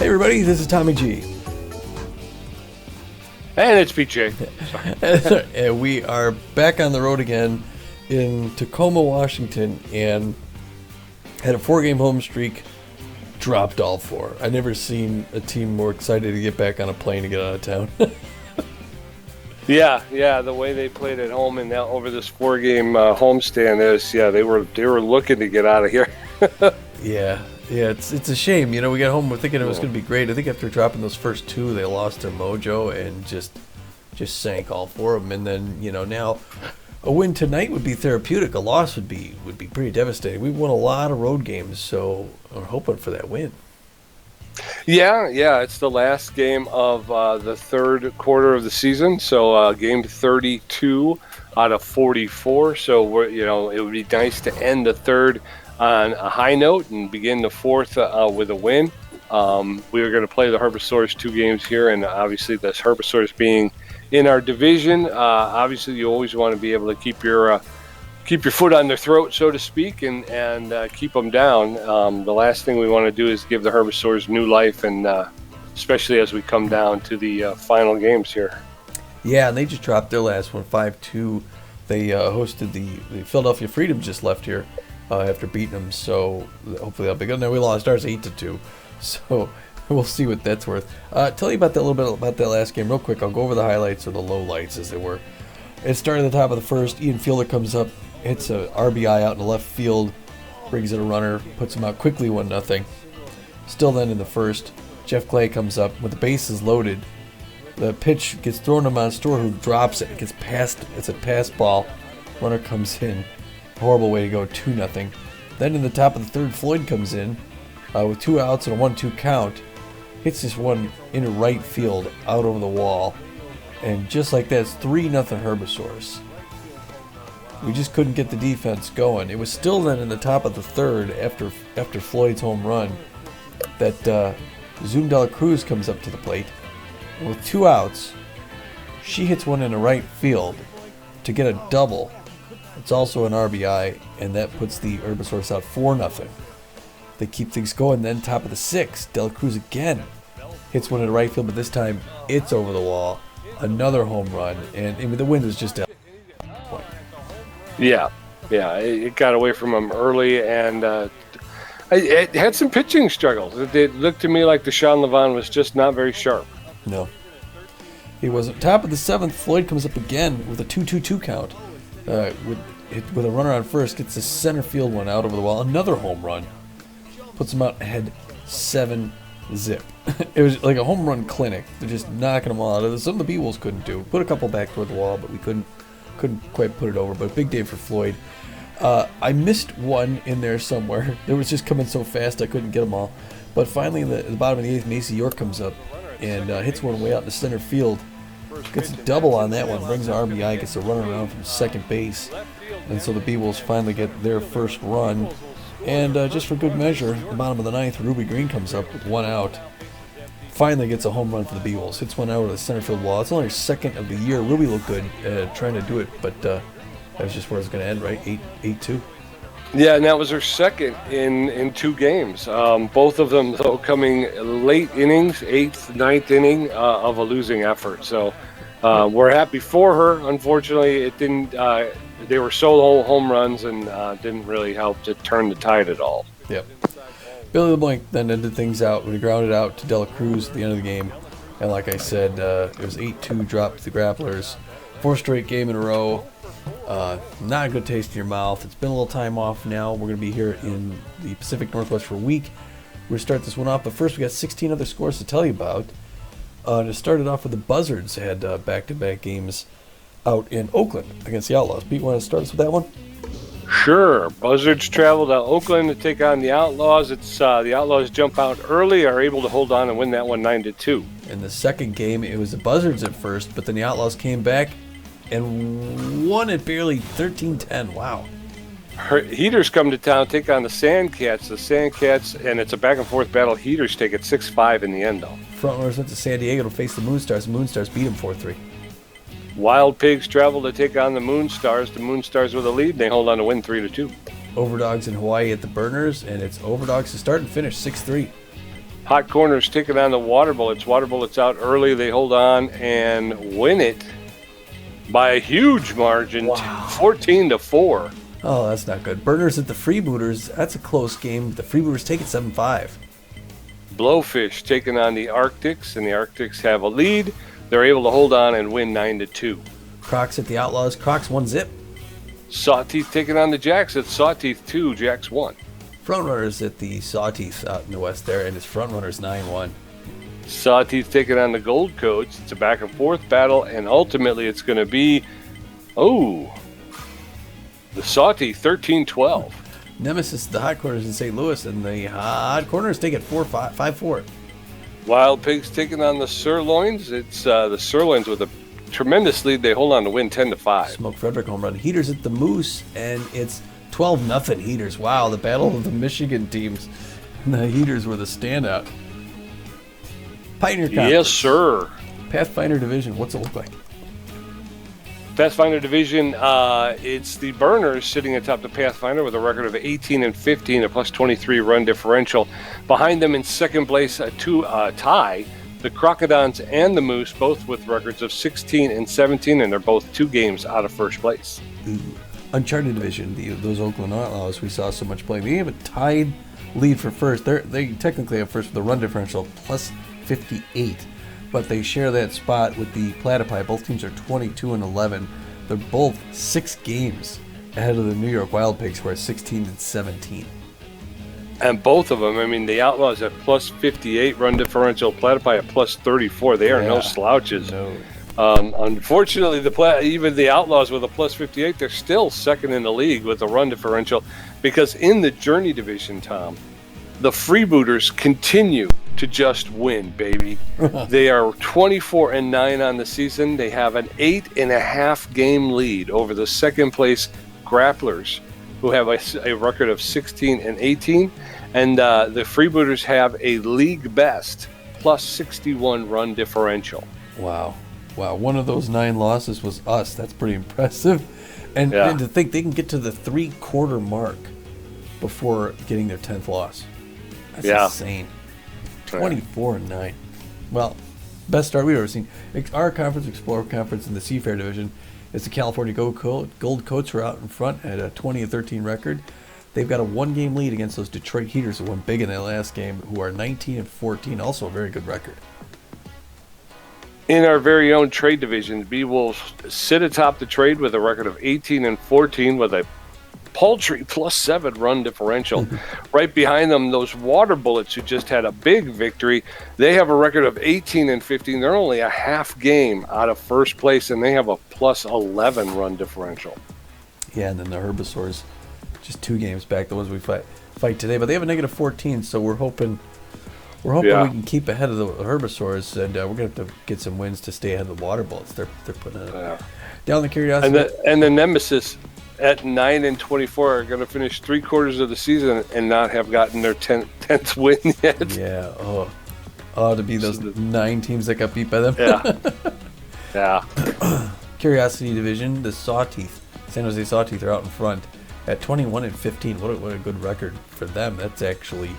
Hey everybody, this is Tommy G. And it's PJ. And we are back on the road again in Tacoma, Washington, and had a 4-game home streak, dropped all 4. I've never seen a team more excited to get back on a plane to get out of town. Yeah, the way they played at home and now over this 4-game homestand is, they were looking to get out of here. Yeah, it's a shame. You know, we got home, we're thinking it was going to be great. I think after dropping those first 2, they lost their mojo and just sank all 4 of them. And then, now a win tonight would be therapeutic. A loss would be pretty devastating. We won a lot of road games, so we're hoping for that win. Yeah, it's the last game of the third quarter of the season. So game 32 out of 44. So it would be nice to end the third on a high note and begin the fourth with a win. We are going to play the Herbisaurs 2 games here, and obviously the Herbisaurs being in our division, obviously you always want to be able to keep your foot on their throat, so to speak, and keep them down. The last thing we want to do is give the Herbisaurs new life, and especially as we come down to the final games here. Yeah, and they just dropped their last one, 5-2. They hosted the Philadelphia Freedom, just left here after beating them, so hopefully that'll be good. Now we lost ours 8-2, so we'll see what that's worth. Tell you about that a little bit about that last game real quick. I'll go over the highlights or the lowlights as they were. It started at the top of the first. Ian Fielder comes up, hits a RBI out in the left field, brings in a runner, puts him out quickly, 1-0. Still then in the first, Jeff Clay comes up with the bases loaded. The pitch gets thrown to Monstour, who drops it. It gets past. It's a pass ball. Runner comes in. Horrible way to go, 2-0. Then in the top of the third, Floyd comes in with 2 outs and a 1-2 count. Hits this one into right field, out over the wall. And just like that, it's 3-0 Herbisaurs. We just couldn't get the defense going. It was still then in the top of the third, after Floyd's home run, that Zoom de la Cruz comes up to the plate. And with 2 outs, she hits one into right field to get a double. It's also an RBI, and that puts the Herbisaurs out 4-0. They keep things going. Then top of the 6th, de la Cruz again hits one into right field, but this time it's over the wall. Another home run, and the wind was just out. Yeah, it got away from him early, and it had some pitching struggles. It looked to me like Deshaun Levon was just not very sharp. No. He wasn't. Top of the 7th, Floyd comes up again with a 2-2 count. With a runner on first, gets the center field one out over the wall. Another home run. Puts him out ahead 7-0. It was like a home run clinic. They're just knocking them all out. Some of the Beewolves couldn't do. Put a couple back toward the wall, but we couldn't quite put it over. But big day for Floyd. I missed one in there somewhere. They was just coming so fast I couldn't get them all. But finally, in the bottom of the 8th, Macy York comes up and hits one way out in the center field. Gets a double on that one. Brings an RBI. Gets a run around from second base. And so the Beewolves finally get their first run. And just for good measure, at the bottom of the 9th, Ruby Green comes up with 1 out. Finally gets a home run for the Beewolves. Hits one out of the center field wall. It's only her second of the year. Ruby looked good trying to do it, but that was just where it's going to end, right? 8-2. Yeah, and that was her second in 2 games. Both of them, though, coming late innings, 8th, 9th inning of a losing effort. So we're happy for her. Unfortunately, it didn't. They were solo home runs and didn't really help to turn the tide at all. Yep. Billy LeBlanc then ended things out when he grounded out to de la Cruz at the end of the game. And like I said, it was 8-2 drop to the Grapplers. 4th straight game in a row. Not a good taste in your mouth. It's been a little time off now. We're going to be here in the Pacific Northwest for a week. We're going to start this one off, but first we got 16 other scores to tell you about. And it started off with the Buzzards had back-to-back games out in Oakland against the Outlaws. Pete, want to start us with that one? Sure. Buzzards travel to Oakland to take on the Outlaws. It's the Outlaws jump out early, are able to hold on and win that one 9-2. In the second game, it was the Buzzards at first, but then the Outlaws came back and won it barely 13-10. Wow. Heaters come to town, take on the Sandcats. The Sandcats, and it's a back-and-forth battle. Heaters take it 6-5 in the end, though. Frontrunners went to San Diego to face the Moonstars. The Moonstars beat them 4-3. Wild Pigs travel to take on the Moonstars. The Moonstars with a lead. They hold on to win 3-2. Overdogs in Hawaii at the Burners, and it's Overdogs to start and finish 6-3. Hot Corners taking on the Water Bullets. Water Bullets out early. They hold on and win it by a huge margin, 14-4. Oh, that's not good. Burners at the Freebooters. That's a close game. The Freebooters take it 7-5. Blowfish taking on the Arctics, and the Arctics have a lead. They're able to hold on and win 9-2. Crocs at the Outlaws. Crocs 1-0. Sawteeth taking on the Jacks. It's Sawteeth 2, Jacks 1. Frontrunners at the Sawteeth out in the west there, and it's Frontrunners 9-1. Sawteeth taking on the Gold Coats. It's a back and forth battle, and ultimately it's going to be, the Sawteeth 13-12. Nemesis, the Hot Corners in St. Louis, and the Hot Corners take it 5-4. Wild Pigs taking on the Sirloins. It's the Sirloins with a tremendous lead. They hold on to win 10-5. Smoke Frederick home run. Heaters at the Moose, and it's 12-0 Heaters. Wow, the battle of the Michigan teams. And the Heaters were the standout. Pioneer Conference. Yes, sir. Pathfinder Division, what's it look like? Pathfinder Division, it's the Burners sitting atop the Pathfinder with a record of 18-15, a plus 23 run differential. Behind them in second place, a tie, the Crocodons and the Moose, both with records of 16-17, and they're both 2 games out of first place. Ooh. Uncharted Division, those Oakland Outlaws we saw so much play. They have a tied lead for first. They technically have first with a run differential plus 58. But they share that spot with the Platypi. Both teams are 22-11. They're both 6 games ahead of the New York Wild Pigs, who are 16-17. And both of them, I mean, the Outlaws at plus 58 run differential, Platypi at plus 34. They are no slouches. No. Unfortunately, even the Outlaws with a plus 58, they're still second in the league with a run differential, because in the Journey Division, Tom, the Freebooters continue to just win, baby. They are 24-9 on the season. They have an 8.5 game lead over the second place Grapplers, who have a record of 16-18, and the Freebooters have a league best plus 61 run differential. Wow, one of those 9 losses was us. That's pretty impressive. And to think they can get to the 3-quarter mark before getting their 10th loss. That's insane. 24-9. Well, best start we've ever seen. Our conference, Explorer Conference in the Seafair Division, is the California Gold Coats, who are out in front at a 20-13 record. They've got a 1-game lead against those Detroit Heaters who won big in their last game, who are 19-14, also a very good record. In our very own trade division, Beewolves sit atop the trade with a record of 18-14 with a paltry plus 7 run differential. Right behind them, those Water Bullets, who just had a big victory, they have a record of 18-15. They're only a half game out of first place, and they have a plus 11 run differential. Yeah, and then the Herbisaurs, just 2 games back, the ones we fight today, but they have a negative 14, so we're hoping we can keep ahead of the Herbisaurs, and we're going to have to get some wins to stay ahead of the Water Bullets. They're putting it down the Curiosity. And the Nemesis at 9-24 are going to finish 3 quarters of the season and not have gotten their 10th win yet. Yeah. To be those 9 teams that got beat by them. Yeah. Curiosity Division, the Sawteeth, San Jose Sawteeth are out in front at 21-15. What a good record for them. That's actually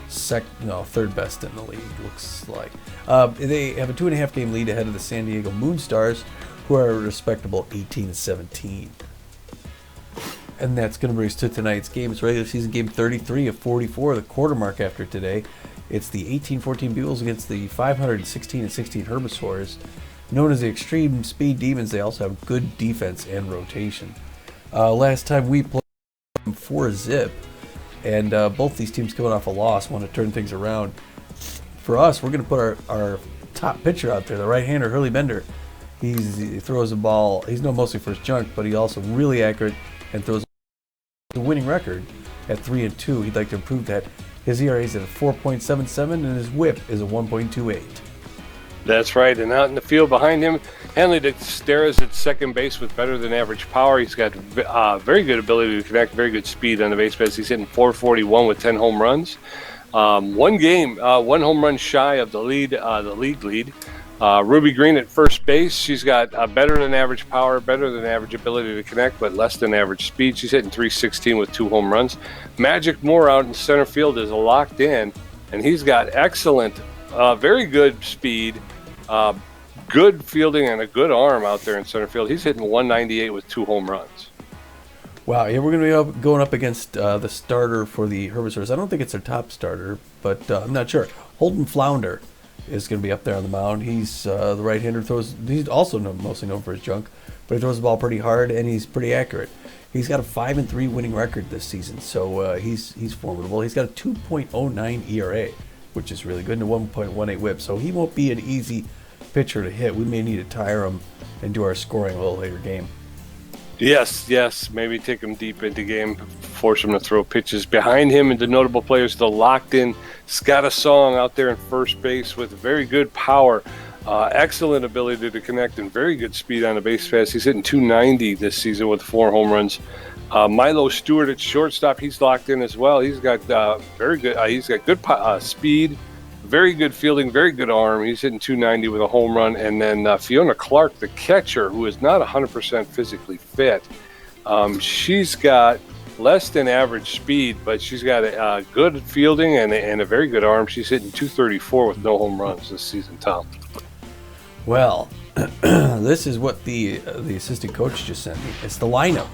third best in the league, looks like. They have a 2.5 game lead ahead of the San Diego Moonsstars, who are a respectable 18-17. And that's going to bring us to tonight's game. It's regular season game 33 of 44, the quarter mark after today. It's the 18-14 Beewolves against the 516-16 Herbisaurs. Known as the Extreme Speed Demons, they also have good defense and rotation. Last time we played 4-0, and both these teams coming off a loss want to turn things around. For us, we're going to put our top pitcher out there, the right-hander, Hurly Bender. He throws a ball. He's known mostly for his junk, but he's also really accurate and throws the winning record at 3-2. He'd like to improve that. His ERA is at a 4.77, and his WHIP is a 1.28. That's right. And out in the field behind him, Henley Dexterra's at second base with better than average power. He's got very good ability to connect, very good speed on the base paths. He's hitting .441 with 10 home runs. One home run shy of the league lead. Ruby Green at first base. She's got better than average power, better than average ability to connect, but less than average speed. She's hitting .316 with 2 home runs. Magic Moore out in center field is locked in and he's got excellent, very good speed, good fielding, and a good arm out there in center field. He's hitting 198 with 2 home runs. Wow, yeah, we're going to be going up against the starter for the Herbisaurs. I don't think it's their top starter, but I'm not sure. Holden Flounder is going to be up there on the mound. He's the right-hander. He's also mostly known for his junk, but he throws the ball pretty hard, and he's pretty accurate. He's got a 5-3 winning record this season, so he's formidable. He's got a 2.09 ERA, which is really good, and a 1.18 WHIP, so he won't be an easy pitcher to hit. We may need to tire him and do our scoring a little later game. Yes. Maybe take him deep into game, force him to throw pitches. Behind him, and the notable players, the locked-in Scott Song out there in first base with very good power, excellent ability to connect, and very good speed on the base pass. He's hitting 290 this season with 4 home runs. Milo Stewart at shortstop, he's locked in as well. He's got very good. He's got good speed, very good fielding, very good arm. He's hitting 290 with a home run. And then Fiona Clark, the catcher, who is not 100% physically fit, she's got less than average speed, but she's got good fielding and a very good arm. She's hitting 234 with no home runs this season, Tom. Well, this is what the assistant coach just sent me. It's the lineup.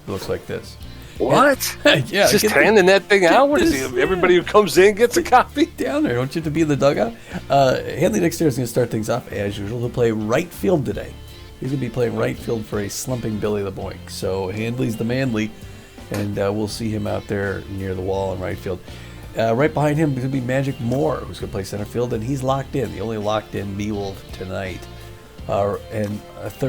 It looks like this. What? Yeah, just handing that thing out. What is he? Everybody who comes in gets a copy. Down there, don't you have to be in the dugout? Hanley Dexter is going to start things off as usual. He'll play right field today. He's going to be playing right field for a slumping Billy the Boink. So Handley's the manly, and we'll see him out there near the wall in right field. Right behind him is going to be Magic Moore, who's going to play center field, and he's locked in. The only locked in Beewolf tonight. And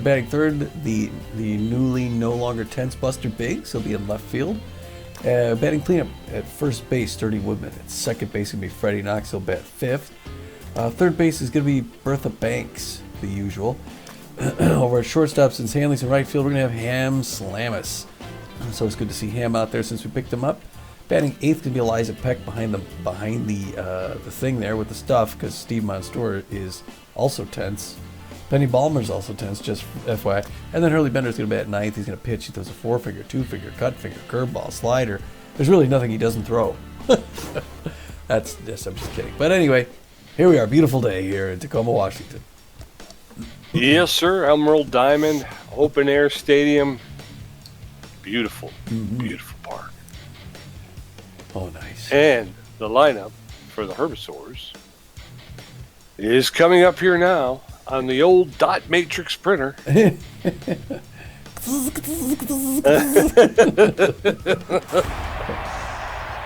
batting third, the newly no longer tense Buster Biggs. He'll be in left field. Batting cleanup at first base, Sturdy Woodman. At second base, going to be Freddie Knox. He'll bat fifth. Third base is going to be Bertha Banks, the usual. Over at shortstop, since Hanley's in right field, we're going to have Ham Slamus. So it's good to see Ham out there since we picked him up. Batting eighth going to be Eliza Peck behind the thing there with the stuff, because Steve Monstour is also tense. Benny Ballmer's also tense, just FYI. And then Hurly Bender's going to bat ninth. He's going to pitch. He throws a 4-finger, 2-finger, cut finger, curveball, slider. There's really nothing he doesn't throw. I'm just kidding. But anyway, here we are. Beautiful day here in Tacoma, Washington. Yes, sir. Emerald Diamond, open air stadium. Beautiful, beautiful park. Oh, nice. And the lineup for the Herbisaurs is coming up here now on the old dot matrix printer.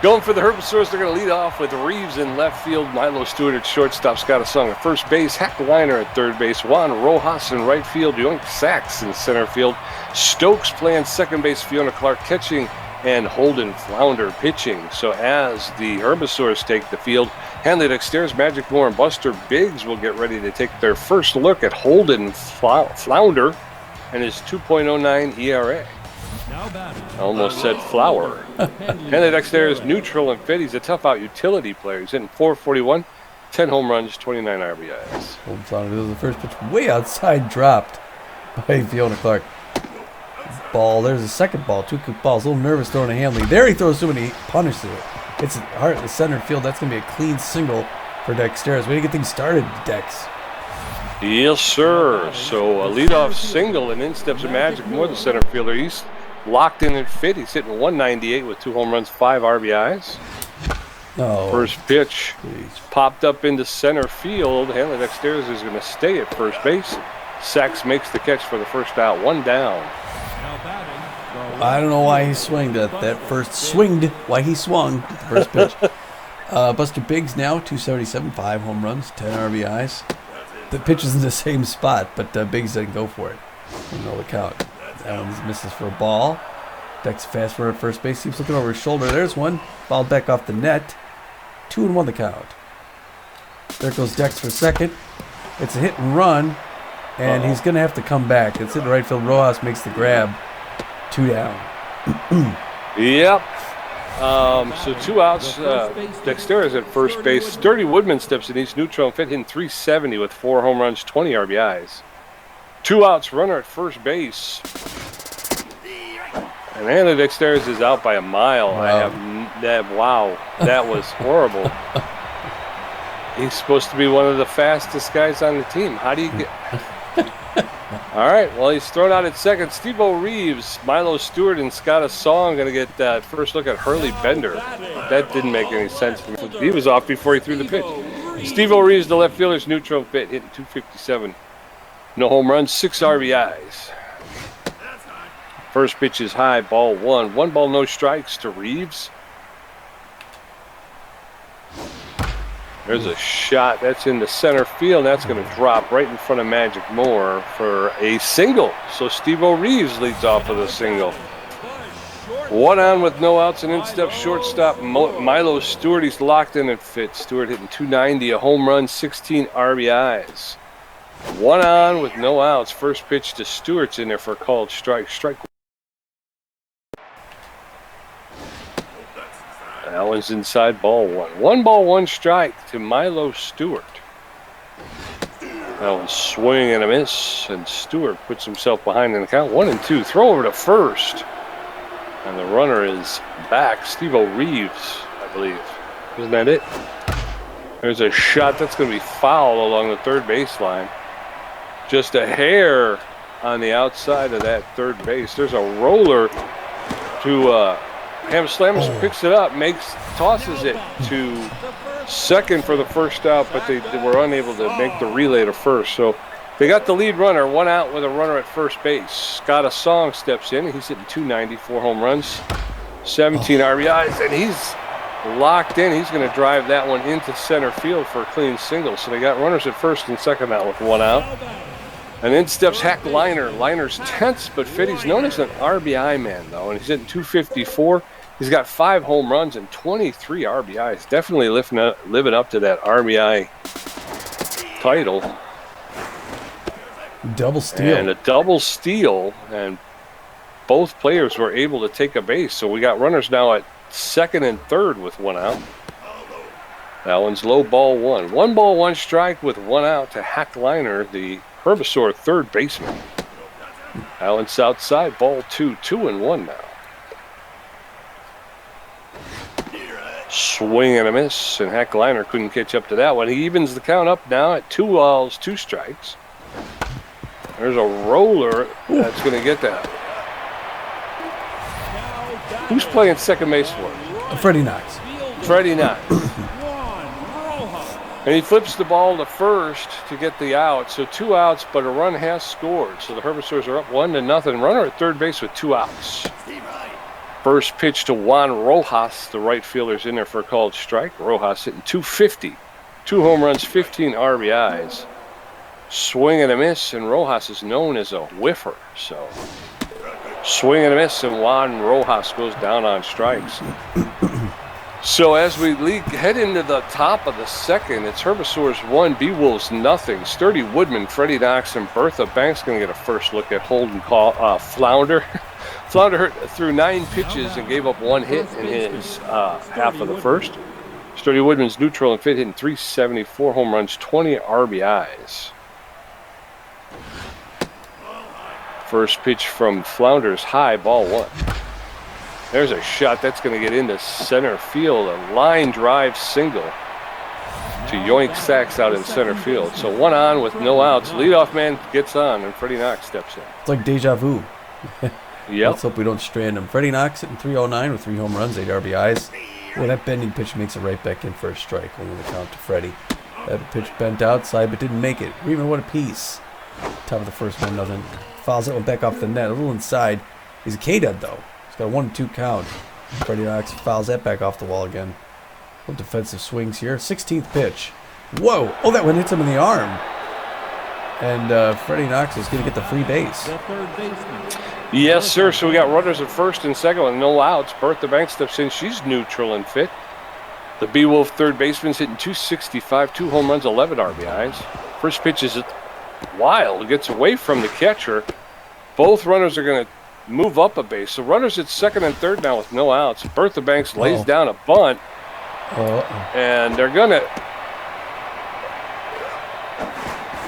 Going for the Herbisaurs, they're going to lead off with Reeves in left field, Milo Stewart at shortstop, Scott Sung at first base, Hack Weiner at third base, Juan Rojas in right field, Yoink Sachs in center field, Stokes playing second base, Fiona Clark catching, and Holden Flounder pitching. So as the Herbisaurs take the field, Hanley Dexter's Magic Moore and Buster Biggs will get ready to take their first look at Holden Flounder and his 2.09 ERA. I almost said flower. Hanley Dexter is neutral and fit. He's a tough-out utility player. He's hitting .441, 10 home runs, 29 RBIs. Holden Flounder does the first pitch way outside, dropped by Fiona Clark. Ball. There's a second ball. 2 quick balls. A little nervous throwing to Hanley. There he throws to him and he punishes it. It's hard at the center field. That's going to be a clean single for Dexteris. Way to get things started, Dex. Yes, sir. So a leadoff single, and in steps Magic Moore, the center fielder. He's locked in and fit. He's hitting 198 with 2 home runs, 5 RBIs. Oh, first pitch geez. Popped up into center field. Hanley Dexteris is going to stay at first base. Sachs makes the catch for the first out. 1 down. I don't know why he swinged at that first. Why he swung at the first pitch. Buster Biggs now, 277, 5 home runs, 10 RBIs. The pitch is in the same spot, but Biggs didn't go for it. You know the count. That one misses for a ball. Dex fast forward at first base. Keeps looking over his shoulder. There's one. Ball back off the net. 2-1 the count. There goes Dex for second. It's a hit and run, and he's going to have to come back. It's in the right field. Rojas makes the grab. 2 down. Yep. So 2 outs. Dexter is at first base. Sturdy Woodman steps in. He's neutral and fit, hitting .370 with 4 home runs, 20 RBIs. 2 outs. Runner at first base. And Hanley Dexter is out by a mile. Wow. That was horrible. He's supposed to be one of the fastest guys on the team. How do you get... All right, well, he's thrown out at second. Steve-O Reeves, Milo Stewart, and Scott Song going to get that first look at Hurly Bender. That didn't make any sense to me. He was off before he threw the pitch. Steve-O Reeves, the left fielder's neutral fit, hitting .257. No home runs, 6 RBIs. First pitch is high, ball 1. 1 ball, no strikes to Reeves. There's a shot. That's in the center field. That's going to drop right in front of Magic Moore for a single. So Steve-O Reeves leads off with a single. 1 on with no outs, and in steps shortstop Milo Stewart. He's locked in and fit. Stewart hitting .290, a home run, 16 RBIs. 1 on with no outs. First pitch to Stewart's in there for a called strike. Strike. That one's inside, ball 1. 1 ball, 1 strike to Milo Stewart. That one's swing and a miss, and Stewart puts himself behind in the count. 1-2. Throw over to first. And the runner is back. Steve-O Reeves, I believe. Isn't that it? There's a shot that's going to be fouled along the third baseline. Just a hair on the outside of that third base. There's a roller to Ham Slammers picks it up, tosses it to second for the first out, but they were unable to make the relay to first. So they got the lead runner, 1 out with a runner at first base. Scott Song steps in. He's hitting .290, 4 home runs, 17 RBIs, and he's locked in. He's going to drive that one into center field for a clean single. So they got runners at first and second out with 1 out. And in steps Hack Liner. Liner's tense but fit. He's known as an RBI man, though, and he's hitting .254. He's got 5 home runs and 23 RBIs. Definitely living up to that RBI title. Double steal. And a double steal, and both players were able to take a base. So we got runners now at second and third with 1 out. That one's low, ball 1. 1 ball, 1 strike with 1 out to Hack Liner, the Herbisaur third baseman. That one's outside, ball 2. 2-1 now. Swing and a miss, and Hack Liner couldn't catch up to that one. He evens the count up now at 2 balls, 2 strikes. There's a roller that's going to get that. Who's playing second base for him? Freddie Knox. Freddie Knox. And he flips the ball to first to get the out. So 2 outs, but a run has scored. So the Herbisaurs are up 1-0. Runner at third base with 2 outs. First pitch to Juan Rojas. The right fielder's in there for a called strike. Rojas hitting .250. 2 home runs, 15 RBIs. Swing and a miss, and Rojas is known as a whiffer. So swing and a miss, and Juan Rojas goes down on strikes. So as we head into the top of the second, it's Herbisaurs 1, Beewolves nothing. Sturdy Woodman, Freddie Knox, and Bertha Banks going to get a first look at Holden Flounder. Flounder threw 9 pitches and gave up 1 hit in his half of the first. Sturdy Woodman's neutral and fit, hitting .374, home runs, 20 RBIs. First pitch from Flounder's high, ball 1. There's a shot that's going to get into center field. A line drive single to yoink Sachs out in center field. So 1 on with no outs. Leadoff man gets on, and Freddie Knox steps in. It's like deja vu. Yep. Let's hope we don't strand him. Freddie Knox hitting .309 with 3 home runs, 8 RBIs. Well, that bending pitch makes it right back in for a strike. Only the count to Freddie. That pitch bent outside but didn't make it. Reeman, what a piece. Top of the first, 1-0. Fouls that one back off the net. A little inside. He's a K-Dud, though. He's got a 1-2 count. Freddie Knox fouls that back off the wall again. Little defensive swings here. 16th pitch. Whoa! Oh, that one hits him in the arm. And Freddie Knox is going to get the free base. Yes, sir. So we got runners at first and second with no outs. Bertha Banks steps in. She's neutral and fit. The Beewolf third baseman's hitting .265, 2 home runs, 11 RBIs. First pitch is wild. It gets away from the catcher. Both runners are going to move up a base. So runners at second and third now with no outs. Bertha Banks lays down a bunt. And they're going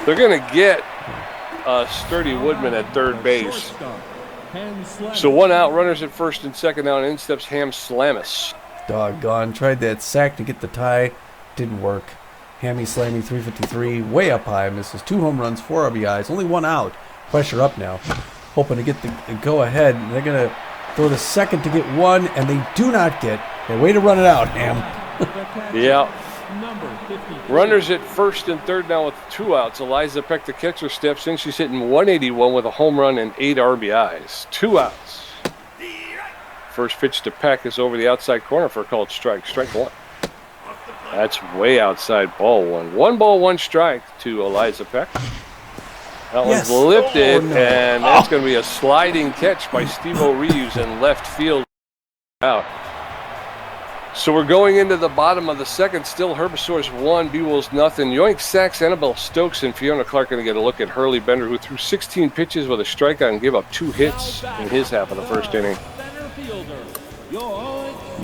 to get Sturdy Woodman at third base. So 1 out, runners at first and second now, and in steps Ham Slamus. Doggone. Tried that sack to get the tie. Didn't work. Hammy slamming 353, way up high, misses 2 home runs, 4 RBIs, only 1 out. Pressure up now, hoping to get the go ahead. They're gonna throw the second to get 1, and they do not get. Way to run it out, Ham. Yeah. Runners at first and third now with 2 outs. Eliza Peck, the catcher, steps in. She's hitting 181 with a home run and 8 RBIs. 2 outs. First pitch to Peck is over the outside corner for a called strike. Strike 1. That's way outside, ball 1. 1 ball, 1 strike to Eliza Peck. That one's lifted, and that's going to be a sliding catch by Steve-O Reeves in left field. Out. So we're going into the bottom of the second. Still Herbisaurs 1, Beewolves nothing. Yoink Sachs, Annabelle Stokes, and Fiona Clark going to get a look at Hurly Bender, who threw 16 pitches with a strikeout and gave up 2 hits in his half of the first inning.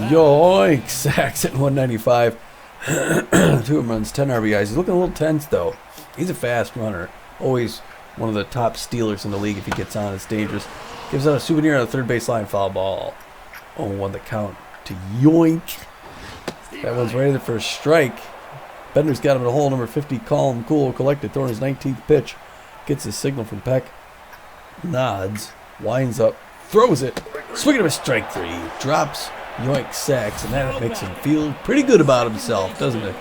Yoink Sachs at 195. 2 home runs, 10 RBIs. He's looking a little tense, though. He's a fast runner. Always one of the top stealers in the league if he gets on. It's dangerous. Gives out a souvenir on the third baseline, foul ball. 0-1 the count to Yoink. That one's right in for a strike. Bender's got him in a hole, number 50, calm, cool, collected, throwing his 19th pitch. Gets his signal from Peck. Nods, winds up, throws it. Swinging of a strike 3. Drops Yoink Sachs, and that makes him feel pretty good about himself, doesn't it?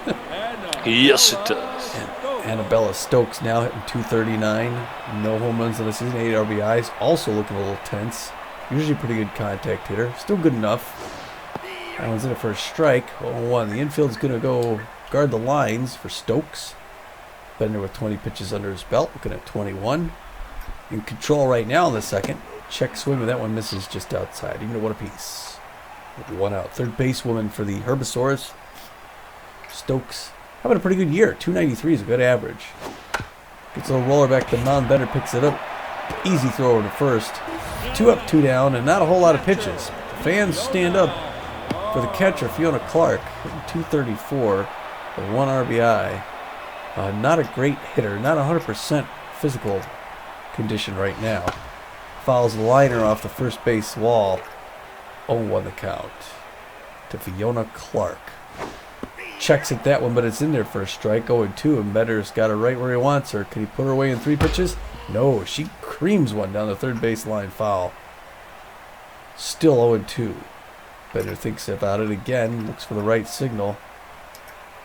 Yes, it does. And Annabella Stokes now hitting 239. No home runs in the season, 8 RBIs. Also looking a little tense. Usually pretty good contact hitter. Still good enough. That one's in it for a strike. 0-1. The infield's going to go guard the lines for Stokes. Bender with 20 pitches under his belt. Looking at 21. In control right now in the second. Check swing, but that one misses just outside. Even at 1 apiece. 1 out. Third basewoman for the Herbisaurs. Stokes having a pretty good year. 293 is a good average. Gets a little roller back to mound. Bender picks it up. Easy throw over to first. 2 up, 2 down, and not a whole lot of pitches. The fans stand up for the catcher, Fiona Clark, 234 with 1 RBI. Not a great hitter, not 100% physical condition right now. Fouls the liner off the first base wall. 0-1 the count to Fiona Clark. Checks at that one, but it's in there for a strike. 0-2, and Bender's got her right where he wants her. Can he put her away in 3 pitches? No, she creams one down the third base line, foul. Still 0-2. Bender thinks about it again, looks for the right signal.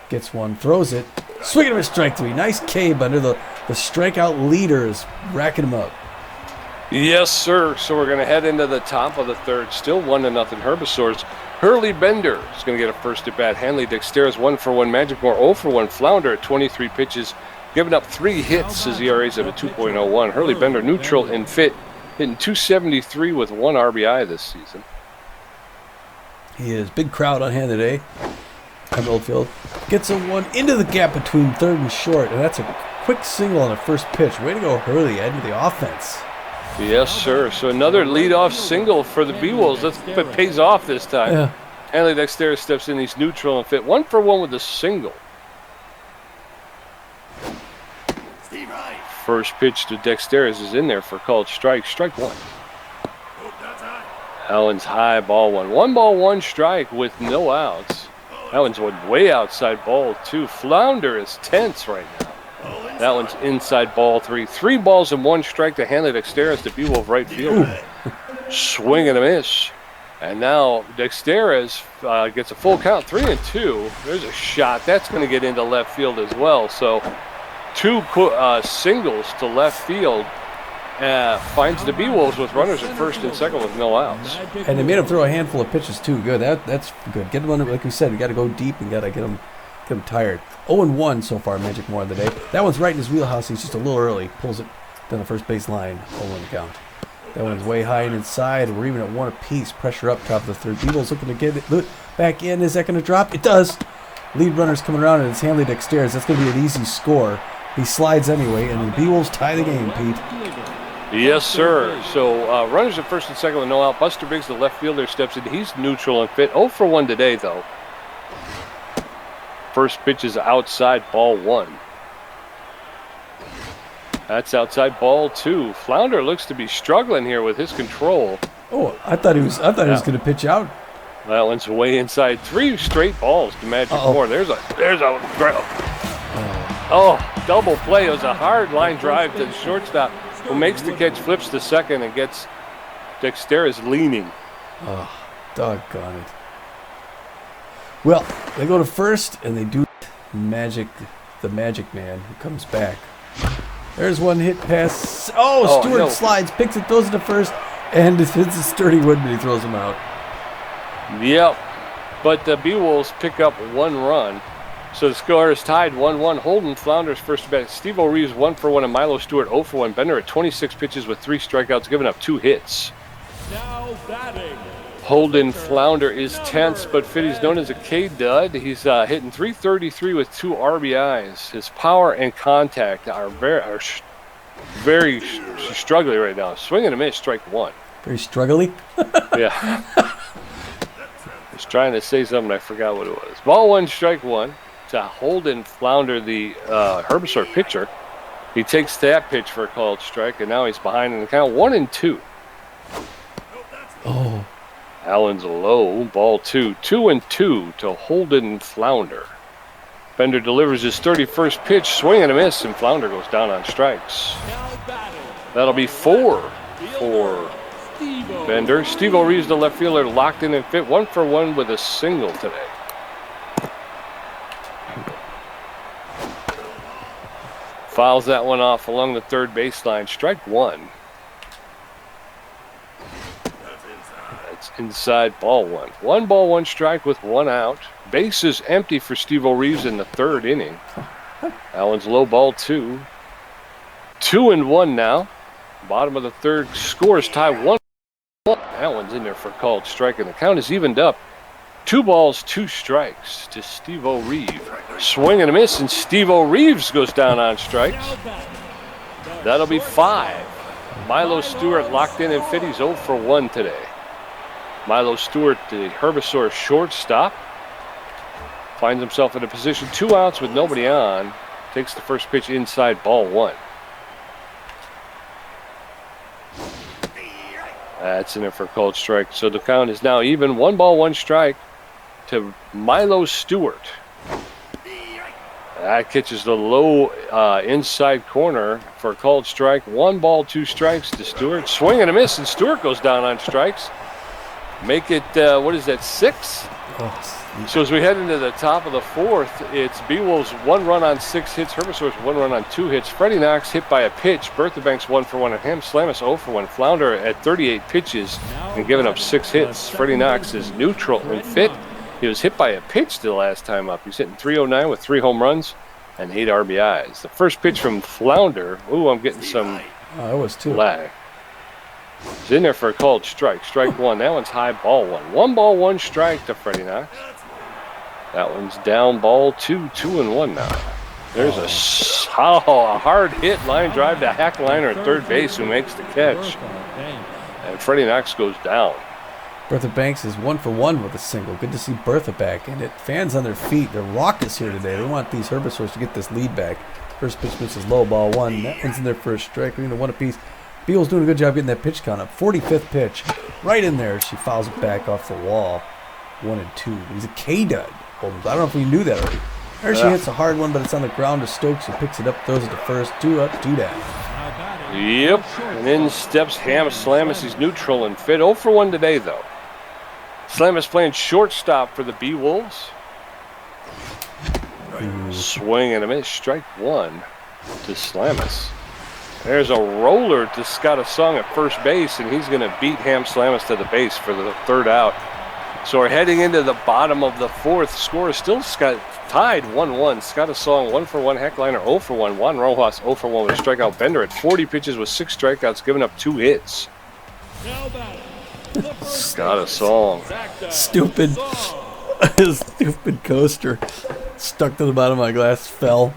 Gets one, throws it. Swinging of a strike 3. Nice K, Bender. The strikeout leader is racking him up. Yes, sir. So we're going to head into the top of the third. Still 1-0 Herbisaurs. Hurly Bender is going to get a first at bat. Hanley Dexter's 1-for-1. Magic Moore 0-for-1. Flounder at 23 pitches. Giving up 3 hits. His ERA's at a 2.01. Hurly Bender neutral and fit. Hitting 273 with 1 RBI this season. He is. Big crowd on hand today. Emerald Field. Gets a one into the gap between third and short. And that's a quick single on the first pitch. Way to go, Hurly, adding to the offense. Yes, sir. So another leadoff single for the Beewolves. Let's hope it pays off this time. Yeah. Hanley Dexter steps in. He's neutral and fit. 1-for-1 with a single. First pitch to Dexteris is in there for called strike. Strike 1. That one's high, ball 1. 1 ball, 1 strike with no outs. That one's way outside, ball 2. Flounder is tense right now. That one's inside, ball 3. 3 balls and 1 strike to Hanley Dexteris to Beewolf right field. Swing and a miss. And now Dexteris gets a full count, 3-2. There's a shot. That's going to get into left field as well. So 2 singles to left field. Finds the Beewolves with runners at first and second with no outs. And they made him throw a handful of pitches too. Good. That's good. Get him under, like we said, you got to go deep and got to get him tired. 0-1 so far, Magic Moore of the day. That one's right in his wheelhouse. He's just a little early. Pulls it down the first base line. 0-1 count. That one's way high and inside. We're even at 1 apiece. Pressure up top of the third. Beewolves looking to get it back in. Is that going to drop? It does. Lead runner's coming around, and it's Hanley Dexteris. That's going to be an easy score. He slides anyway, and the Beewolves tie the game, Pete. Yes, sir. So runners at first and second with no out. Buster Biggs, the left fielder, steps in. He's neutral and fit. 0-for-1 today, though. First pitch is outside, ball 1. That's outside, ball 2. Flounder looks to be struggling here with his control. Oh, I thought he was going to pitch out. That one's way inside. 3 straight balls to Magic Moore. There's a Oh, double play. It was a hard line drive to the shortstop, who makes the catch, flips to second, and gets Dexter's leaning. Oh, doggone it. Well, they go to first, and they do the magic man who comes back. There's one hit pass. Oh, Stewart no. slides, picks it, throws it to first, and it hits a sturdy Woodman. He throws him out. Yep. But the Beewolves pick up 1 run. So the score is tied 1-1. Holden flounders first to bat. Steve O'Reeves 1 for 1, and Milo Stewart 0 for 1. Bender at 26 pitches with 3 strikeouts, giving up 2 hits. Now batting. Holden flounder is tense, but fit. He's known as a K-Dud. He's hitting .333 with 2 RBIs. His power and contact are very struggling right now. Swing and a miss, strike 1. Very struggly. Yeah. I was trying to say something, I forgot what it was. Ball 1, strike 1 to Holden flounder, the Herbisaur pitcher. He takes that pitch for a called strike, and now he's behind in the count 1-2. Oh. Allen's low, ball 2, 2-2 to Holden flounder. Bender delivers his 31st pitch, swing and a miss, and flounder goes down on strikes. That'll be 4 for Bender. Steve O'Reeves, the left fielder, locked in and fit, 1 for 1 with a single today. Fouls that one off along the third baseline, strike 1. Inside, ball 1. 1 ball, 1 strike with 1 out. Base is empty for Steve O'Reeves in the 3rd inning. Allen's low, ball 2. 2-1 now. Bottom of the 3rd, scores tie 1. Allen's in there for a called strike, and the count is evened up. 2 balls, 2 strikes to Steve O'Reeves. Swing and a miss, and Steve O'Reeves goes down on strikes. That'll be 5. Milo Stewart locked in and fit. He's 0 for 1 today. Milo Stewart, the Herbisaur shortstop, finds himself in a position 2 outs with nobody on. Takes the first pitch inside, ball 1. That's in there for a called strike. So the count is now even. 1 ball, 1 strike to Milo Stewart. That catches the low inside corner for a called strike. 1 ball, 2 strikes to Stewart. Swing and a miss, and Stewart goes down on strikes. Make it, 6? Oh, so as we head into the top of the 4th, it's Beewolves 1 run on 6 hits, Herbisaurs 1 run on 2 hits. Freddie Knox hit by a pitch, Bertha Banks 1 for 1, and Ham Slamus 0 for 1. Flounder at 38 pitches and giving up 6 hits. Freddie Knox is neutral and fit. He was hit by a pitch the last time up. He's hitting .309 with 3 home runs and 8 RBIs. The first pitch from Flounder, ooh, I'm getting some lag. He's in there for a called strike. Strike 1. That one's high, ball 1. 1 ball, 1 strike to Freddie Knox. That one's down, ball 2, 2-1 now. There's a hard hit line drive to Hackliner at third base, who makes the catch. And Freddie Knox goes down. Bertha Banks is 1 for 1 with a single. Good to see Bertha back in it. Fans on their feet. They're raucous here today. They want these Herbisaurs to get this lead back. First pitch misses low, ball 1. That one's in there for a strike. We're going to 1 apiece. Beal's doing a good job getting that pitch count up. 45th pitch. Right in there. She fouls it back off the wall. 1-2. He's a K-Dud. I don't know if we knew that already. There she hits a hard one, but it's on the ground to Stokes. He picks it up, throws it to first. 2 up, 2 down. Yep. And in steps Ham Slamus. He's neutral and fit. 0 for 1 today, though. Slamus playing shortstop for the Beewolves. Swing and a miss. Strike 1 to Slamus. There's a roller to Scott Asung at first base, and he's going to beat Ham Slamus to the base for the 3rd out. So we're heading into the bottom of the 4th. Score is still tied 1-1. Scott Asung 1 for 1. Heckliner 0 for 1. Juan Rojas 0 for 1 with a strikeout. Bender at 40 pitches with 6 strikeouts, giving up 2 hits. Scott Asung. Stupid. Stupid coaster. Stuck to the bottom of my glass. Fell.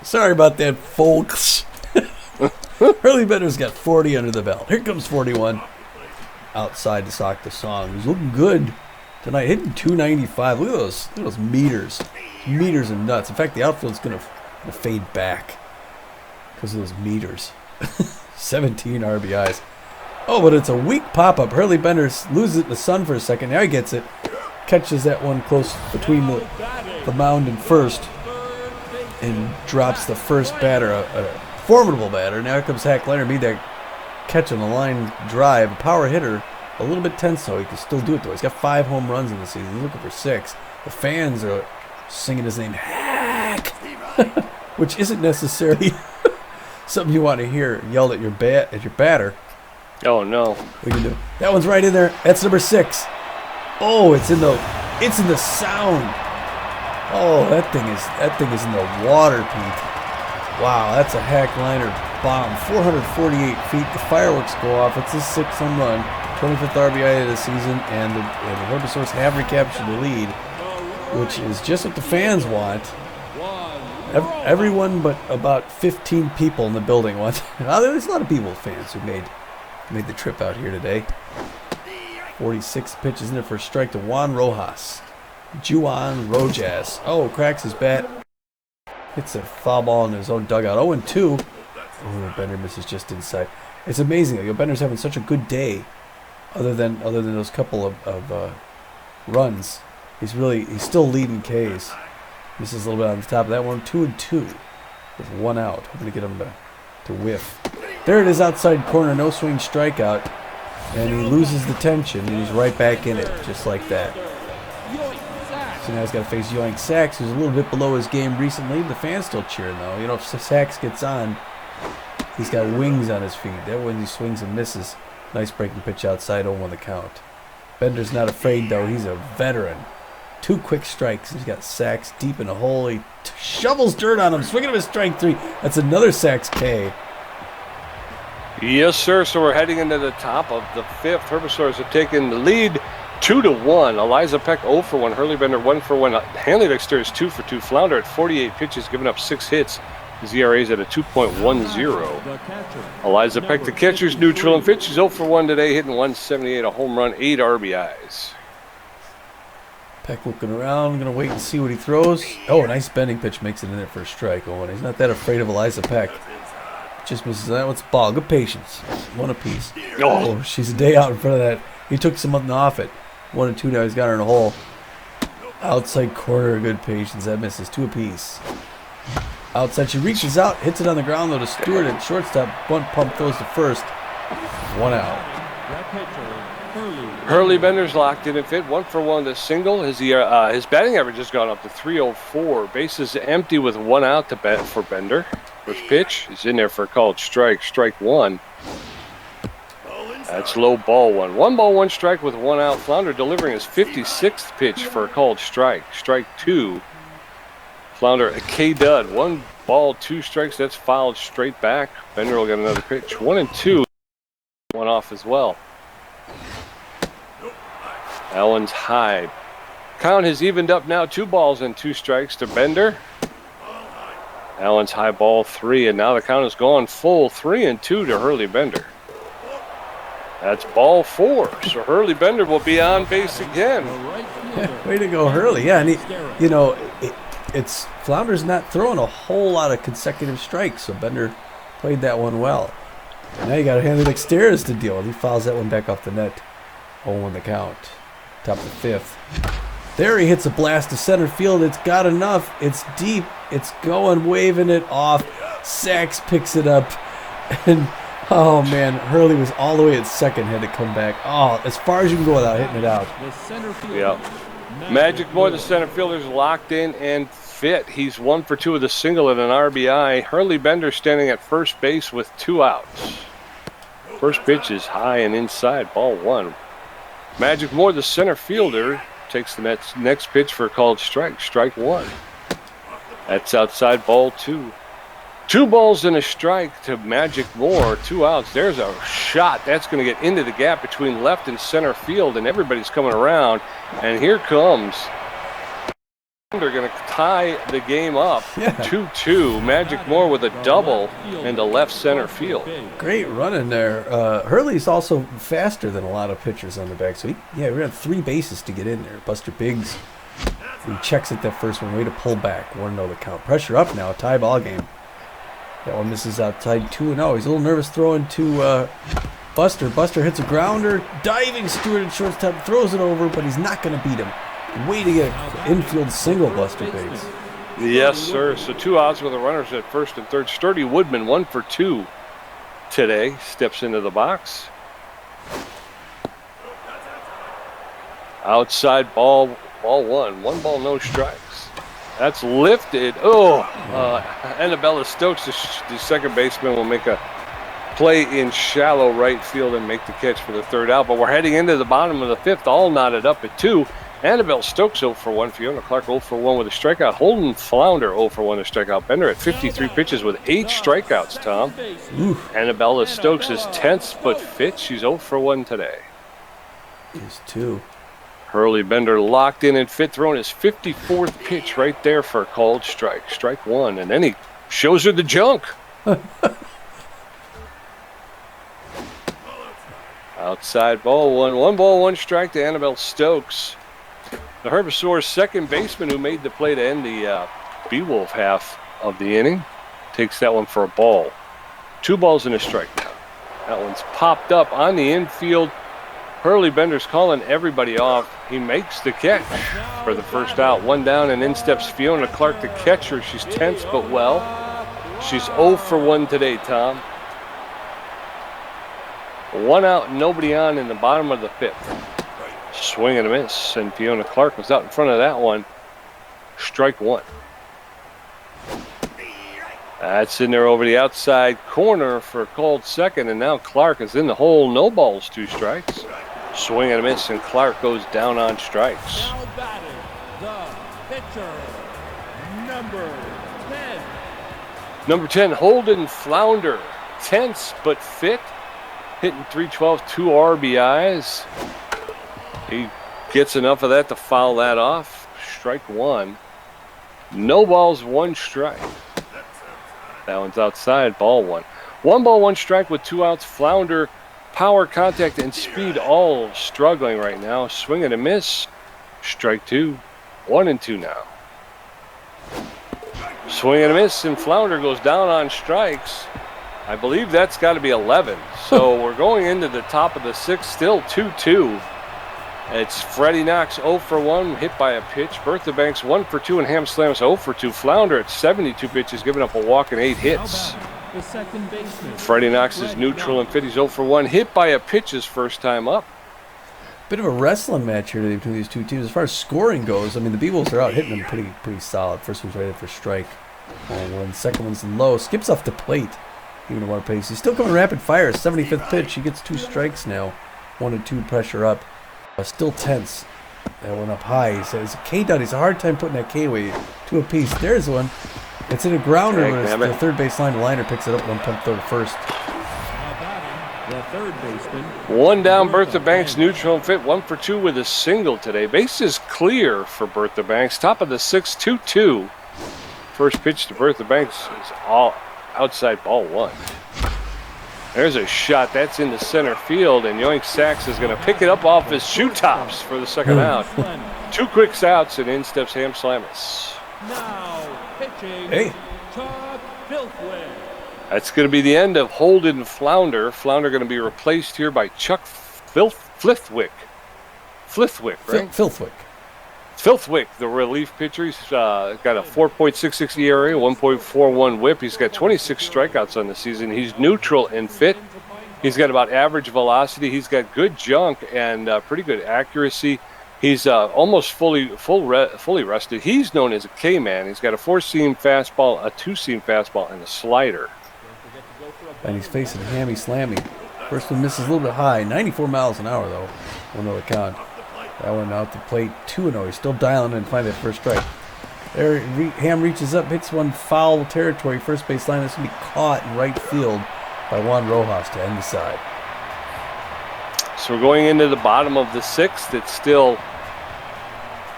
Sorry about that, folks. Hurly Bender's got 40 under the belt. Here comes 41. Outside to sock the song. He's looking good tonight. Hitting 295. Look at those meters. Meters and nuts. In fact, the outfield's going to fade back because of those meters. 17 RBIs. Oh, but it's a weak pop-up. Hurly Bender loses it in the sun for a second. Now he gets it. Catches that one close between the mound and first. and drops the first batter, a formidable batter. Now here comes Hack Leonard, made that catch on the line drive, a power hitter, a little bit tense though. He can still do it though. He's got 5 home runs in the season. He's looking for 6. The fans are singing his name, Hack, which isn't necessarily something you want to hear yelled at your batter. Oh no! We can do. That one's right in there. That's number 6. Oh, it's in the sound. Oh, that thing is in the water, Pete. Wow, that's a Hack Liner bomb. 448 feet. The fireworks go off. It's his 6th home run, 25th RBI of the season, and the Herbisaurs have recaptured the lead, which is just what the fans want. Everyone but about 15 people in the building want. There's a lot of Beewolves fans who made the trip out here today. 46 pitches in there for a strike to Juan Rojas. Oh, cracks his bat. Hits a foul ball in his own dugout. 0-2. Oh, Bender misses just inside. It's amazing. Bender's having such a good day. Other than those couple of runs, he's still leading Ks. Misses a little bit on the top of that one. 2-2 with 1 out. Hoping to get him to whiff. There it is, outside corner. No swing strikeout. And he loses the tension, and he's right back in it, just like that. So now he's got to face Yoink Sachs, who's a little bit below his game recently. The fans still cheering, though. You know, if Sachs gets on, he's got wings on his feet. That when he swings and misses. Nice breaking pitch outside, 0-1 the count. Bender's not afraid, though. He's a veteran. 2 quick strikes. He's got Sachs deep in a hole. He shovels dirt on him, swinging him a strike 3. That's another Sachs K. Yes, sir. So we're heading into the top of the 5th. Herbisaurs have taken the lead 2-1. Eliza Peck 0 for 1. Hurly Bender 1 for 1. Hanley Dexter is 2 for 2. Flounder at 48 pitches, giving up 6 hits. His ERA is at a 2.10. Eliza Peck, the catcher's neutral and pitch. He's 0 for 1 today, hitting 178, a home run, 8 RBIs. Peck looking around, going to wait and see what he throws. Oh, a nice bending pitch makes it in there for a strike. Oh, and he's not that afraid of Eliza Peck. Just misses that. What's ball? Good patience. 1 apiece. Oh, she's a day out in front of that. He took something off it. 1-2 now. He's got her in a hole. Outside corner, good patience. That misses. 2 apiece. Outside, she reaches out, hits it on the ground though to Stewart at shortstop. 1 pump throws to first. 1 out. Hurly Bender's locked in and fit. 1 for 1 to single. His batting average has gone up to 304. Bases empty with 1 out to bet for Bender. First pitch is in there for a called strike. Strike 1. That's low, ball 1. 1 ball, 1 strike with 1 out. Flounder delivering his 56th pitch for a called strike. Strike 2. Flounder a K-dud. 1 ball, 2 strikes. That's fouled straight back. Bender will get another pitch. 1-2. 1 off as well. That one's high. Count has evened up now. 2 balls and 2 strikes to Bender. Allen's high, ball 3, and now the count is gone full 3-2 to Hurly Bender. That's ball 4, so Hurly Bender will be on base again. Way to go, Hurly. Yeah, and it's Flounder's not throwing a whole lot of consecutive strikes, so Bender played that one well. And now you got Hanley Dexter to deal with. He fouls that one back off the net. 0-1 the count. Top of the 5th. There he hits a blast to center field. It's got enough. It's deep. It's going, waving it off. Sachs picks it up. And, oh, man, Hurly was all the way at second, had to come back. Oh, as far as you can go without hitting it out. Yeah. Magic Moore, the center fielder's locked in and fit. He's 1 for 2 with a single and an RBI. Hurly Bender standing at first base with 2 outs. First pitch is high and inside, ball 1. Magic Moore, the center fielder, takes the next pitch for a called strike. Strike 1. That's outside, ball 2. 2 balls and a strike to Magic Moore. 2 outs. There's a shot. That's going to get into the gap between left and center field, and everybody's coming around. And here comes. They're going to tie the game up. 2-2. Magic Moore with a double into left center field. Great run in there. Hurley's also faster than a lot of pitchers on the back. So we had 3 bases to get in there. Buster Biggs, he checks it that first one. Way to pull back. 1-0 the count. Pressure up now. Tie ball game. That one misses outside 2-0. He's a little nervous throwing to Buster. Buster hits a grounder. Diving Stewart at shortstop. Throws it over, but he's not going to beat him. Way to get an infield single, Buster Biggs. Yes, sir. So 2 outs with the runners at first and third. Sturdy Woodman, 1 for 2 today. Steps into the box. Outside ball 1. 1 ball, no strikes. That's lifted. Annabella Stokes, the second baseman, will make a play in shallow right field and make the catch for the third out. But we're heading into the bottom of the fifth, all knotted up at 2. Annabelle Stokes 0 for 1. Fiona Clark 0 for 1 with a strikeout. Holden Flounder 0 for 1 with a strikeout. Bender at 53 pitches with 8 strikeouts, Tom. Annabella Stokes is tense but fit. She's 0 for 1 today. He's 2. Hurly Bender locked in and fit, throwing his 54th pitch right there for a called strike. Strike 1, and then he shows her the junk. Outside ball 1. 1 ball, 1 strike to Annabelle Stokes. The Herbisaurs second baseman who made the play to end the Beewolf half of the inning takes that one for a ball. 2 balls and a strike now. That one's popped up on the infield. Hurly Bender's calling everybody off. He makes the catch for the first out. 1 down, and in steps Fiona Clark, the catcher. She's tense but well. She's 0 for 1 today, Tom. 1 out, nobody on in the bottom of the fifth. Swing and a miss, and Fiona Clark was out in front of that one. Strike 1. That's in there over the outside corner for a called second, and now Clark is in the hole. No balls, 2 strikes. Swing and a miss, and Clark goes down on strikes. Now batting, the pitcher, number 10. Number 10, Holden Flounder. Tense but fit. Hitting .312, 2 RBIs. He gets enough of that to foul that off. Strike 1. No balls, 1 strike. That one's outside, ball 1. 1 ball, 1 strike with 2 outs. Flounder, power, contact, and speed all struggling right now. Swing and a miss. Strike 2. 1 and 2 now. Swing and a miss, and Flounder goes down on strikes. I believe that's got to be 11. So we're going into the top of the 6th, still 2-2. It's Freddie Knox 0 for 1, hit by a pitch. Bertha Banks 1 for 2, and Ham Slams 0 for 2. Flounder at 72 pitches, giving up a walk and 8 hits. The second baseman. Freddie Knox is neutral and fit. He's 0 for 1, hit by a pitch his first time up. Bit of a wrestling match here between these two teams. As far as scoring goes, I mean, the Beewolves are out hitting them pretty solid. First one's rated for strike. One. Second one's low. Skips off the plate. Even at 1 pace. He's still coming rapid fire. 75th pitch. He gets 2 strikes now. 1 and 2 pressure up. Still tense. That one up high. He says K dot. He's a hard time putting that K away. 2 apiece. There's one. It's in a grounder. The third base line. The liner picks it up. 1 pump throw to first. Now batting, the third baseman. 1 down, Bertha Banks neutral and fit. 1 for 2 with a single today. Base is clear for Bertha Banks. Top of the 6th, 2-2. First pitch to Bertha Banks is all outside, ball 1. There's a shot. That's in the center field, and Yoink Sachs is going to pick it up off his shoe tops for the second out. 2 quick outs, and in steps Ham Slamus. Now pitching. Hey. Chuck Filthway. That's going to be the end of Holden Flounder. Flounder going to be replaced here by Chuck Flithwick. Flithwick, right? Filthwick. Filthwick, the relief pitcher. He's got a 4.66 ERA, 1.41 whip. He's got 26 strikeouts on the season. He's neutral and fit. He's got about average velocity. He's got good junk and pretty good accuracy. He's almost fully rested. He's known as a K-man. He's got a 4-seam fastball, a 2-seam fastball, and a slider. And he's facing Hammy Slammy. First one misses a little bit high. 94 miles an hour, though. 1-0 count. That one out the plate, 2-0. He's still dialing in to find that first strike. There, Ham reaches up, hits one foul territory. First base line. That's going to be caught in right field by Juan Rojas to end the side. So we're going into the bottom of the 6th. It's still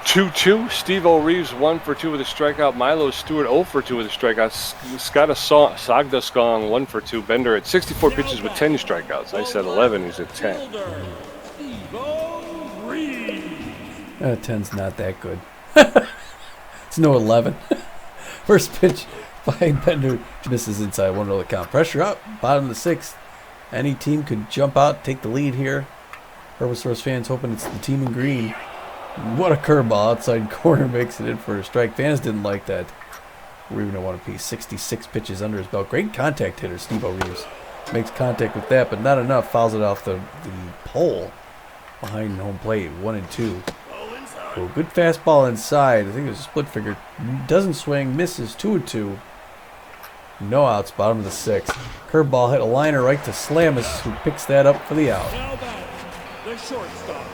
2-2. Steve O'Reeves 1 for 2 with a strikeout. Milo Stewart 0 for 2 with a strikeout. Scott Sagdaskong 1 for 2. Bender at 64 pitches with 10 strikeouts. I said 11. He's at 10. 10's not that good. It's no 11. First pitch by Bender misses inside, 1-0 count. Pressure up, bottom of the 6th. Any team could jump out, take the lead here. Herbisaurs fans hoping it's the team in green. What a curveball outside corner makes it in for a strike. Fans didn't like that. We're even at one apiece. 66 pitches under his belt. Great contact hitter, Steve O'Reeves. Makes contact with that, but not enough. Fouls it off the pole behind home plate. 1-2. Oh, good fastball inside. I think it was a split figure. Doesn't swing. Misses. 2-2. No outs. Bottom of the 6th. Curveball hit a liner right to Slamus, who picks that up for the out. Now batting, the shortstop,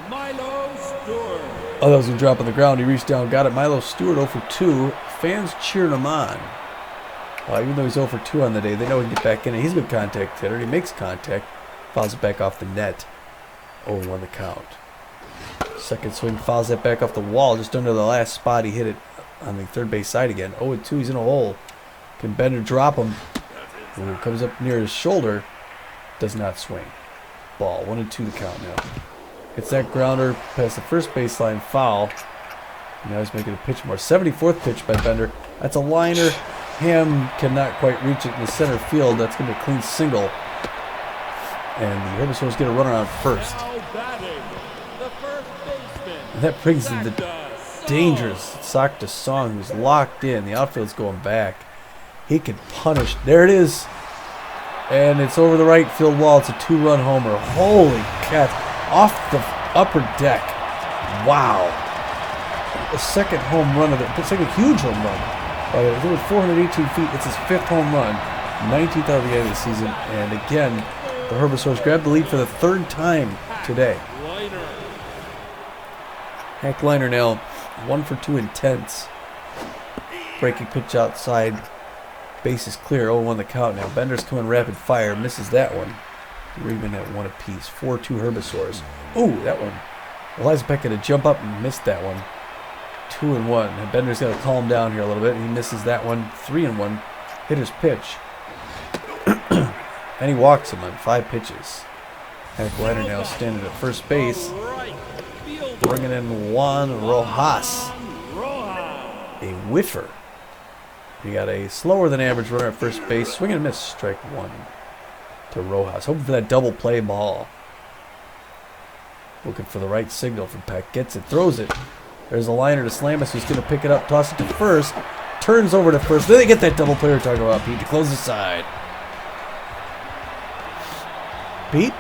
Milo Stewart. Oh, that was going to drop on the ground. He reached down, got it. Milo Stewart 0 for 2. Fans cheering him on. Even though he's 0 for 2 on the day, they know he can get back in it. He's a good contact hitter. He makes contact. Fouls it back off the net. 0-1 the count. Second swing, fouls that back off the wall. Just under the last spot, he hit it on the third base side again. 0-2, he's in a hole. Can Bender drop him? Ooh, comes up near his shoulder. Does not swing. Ball. 1-2 the count now. Hits that grounder past the first baseline, foul. Now he's making a pitch more. 74th pitch by Bender. That's a liner. Ham cannot quite reach it in the center field. That's going to be a clean single. And the Herbisaurs get a runner on first. Now batting, the first baseman. And that brings in the dangerous Sakta Song, who's locked in. The outfield's going back. He can punish. There it is. And it's over the right field wall. It's a 2-run homer. Holy cat. Off the upper deck. Wow. The second home run of the second huge home run. I think it was 418 feet. It's his 5th home run. 19th out of the end of the season. And again, the Herbisaurs grabbed the lead for the 3rd time today. Hank Liner now 1 for 2 intense. Breaking pitch outside. Base is clear. 0-1 the count now. Bender's coming rapid fire. Misses that one. We're even at 1 apiece. 4-2 Herbisaurs. Ooh, that one. Eliza Peck had to jump up and missed that one. 2-1. And Bender's got to calm down here a little bit. He misses that one. 3-1. Hitter's pitch. And he walks him on 5 pitches. Hank Liner now standing at first base. Bringing in Juan Rojas. A whiffer. He got a slower than average runner at first base. Swing and miss. Strike 1 to Rojas. Hoping for that double play ball. Looking for the right signal from Peck. Gets it. Throws it. There's a liner to Slamus, who's going to pick it up. Toss it to first. Turns over to first. Then they get that double play we're talking about, Pete, to close the side. Pete?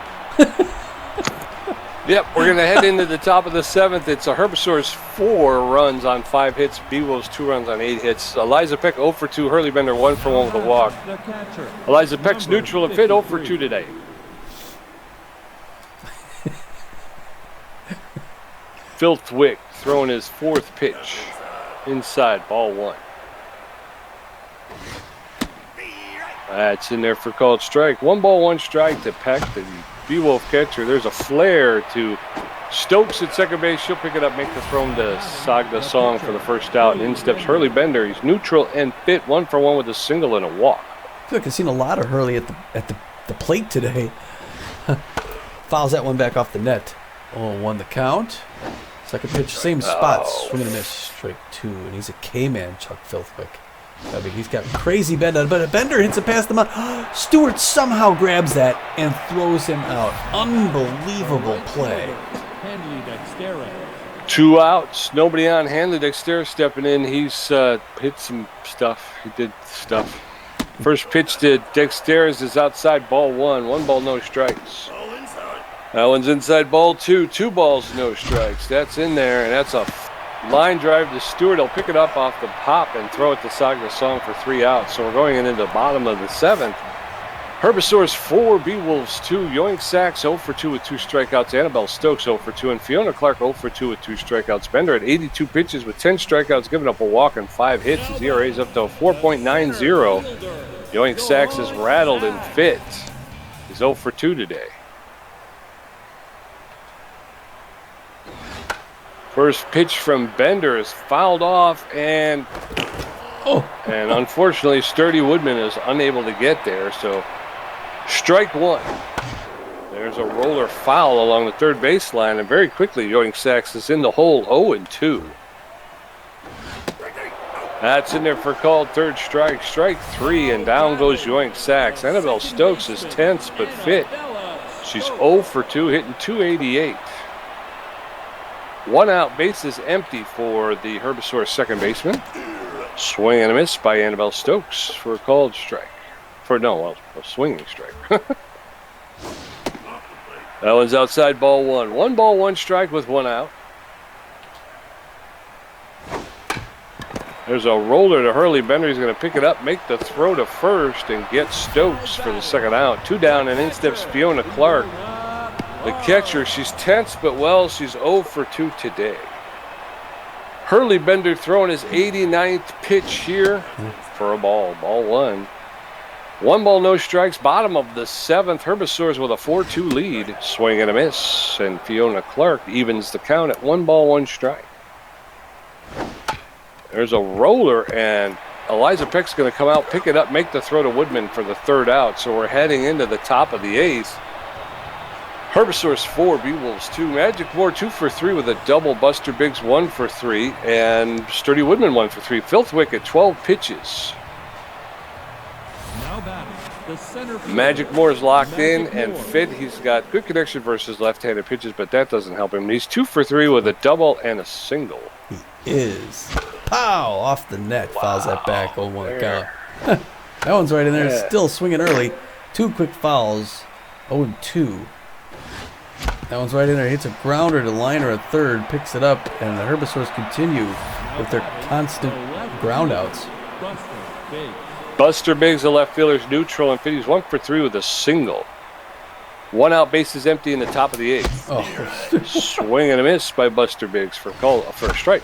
Yep, we're going to head into the top of the 7th. It's a Herbisaurs 4 runs on 5 hits. Beewolves 2 runs on 8 hits. Eliza Peck 0 for 2. Hurly Bender 1 for 1 with a walk. The catcher, Eliza Peck's neutral and fit 0 for 2 today. Phil Thwick throwing his 4th pitch. Inside, ball 1. That's in there for called strike. 1 ball, 1 strike to Peck, the Beewolf catcher. There's a flare to Stokes at second base. She'll pick it up, make the throw to Sagda Song for the first out. And in steps Hurly Bender. He's neutral and fit. 1 for 1 with a single and a walk. I feel like I've seen a lot of Hurley at the plate today. Fouls that one back off the net. 0-1 the count. Second pitch, same spot. Swing and a miss. Strike 2. And he's a K-man, Chuck Filthwick. I mean, he's got crazy bend on, but Bender hits it past the mound. Stewart somehow grabs that and throws him out. Unbelievable play. Hanley Dextera. 2 outs. Nobody on. Hanley Dexter stepping in. He's hit some stuff. He did stuff. First pitch to Dexter is outside, ball 1. 1 ball, no strikes. That one's inside, ball 2. 2 balls, no strikes. That's in there, and that's a line drive to Stewart. He'll pick it up off the pop and throw it to Sagda Song for 3 outs. So we're going into the bottom of the 7th. Herbisaurs 4, Beewolves 2. Yoink Sachs 0 for 2 with 2 strikeouts. Annabelle Stokes 0 for 2. And Fiona Clark 0 for 2 with 2 strikeouts. Bender at 82 pitches with 10 strikeouts, giving up a walk and 5 hits. His ERA is up to 4.90. Yoink Sachs is rattled and fit. He's 0 for 2 today. First pitch from Bender is fouled off, and unfortunately, Sturdy Woodman is unable to get there. So, strike 1. There's a roller foul along the third baseline, and very quickly, Yoink Sachs is in the hole, 0-2. That's in there for called third strike. Strike 3, and down goes Yoink Sachs. Annabelle Stokes is tense but fit. She's 0 for 2, hitting .288. 1 out, bases empty for the Herbisaurs second baseman. Swing and a miss by Annabelle Stokes for a called strike. A swinging strike. That one's outside, ball one. 1 ball, 1 strike with 1 out. There's a roller to Hurly Bender. He's going to pick it up, make the throw to first, and get Stokes for the second out. 2 down, and in steps Fiona Clark. The catcher, she's tense, but she's 0 for 2 today. Hurly Bender throwing his 89th pitch here for a ball. Ball 1. 1 ball, no strikes. Bottom of the 7th. Herbisaurs with a 4-2 lead. Swing and a miss. And Fiona Clark evens the count at 1 ball, 1 strike. There's a roller, and Eliza Peck's going to come out, pick it up, make the throw to Woodman for the 3rd out. So we're heading into the top of the 8th. Herbisaurs 4, Beewolves 2. Magic Moore 2 for 3 with a double. Buster Biggs 1 for 3. And Sturdy Woodman 1 for 3. Filthwick at 12 pitches. Now batting, the center fielder, Magic Moore's locked in Magic and Moore. fit. He's got good connection versus left-handed pitches, but that doesn't help him. He's 2 for 3 with a double and a single. He is. Pow! Off the net. Fouls that back. 0-1 count. That one's right in there. Yeah. Still swinging early. 2 quick fouls. 0-2. That one's right in there. Hits a grounder to liner at 3rd. Picks it up. And the Herbisaurs continue with their constant groundouts. Buster Biggs. Buster Biggs, the left fielder's neutral, and Fitty's 1 for 3 with a single. 1 out, bases empty in the top of the 8th. Oh. Swing and a miss by Buster Biggs for a strike.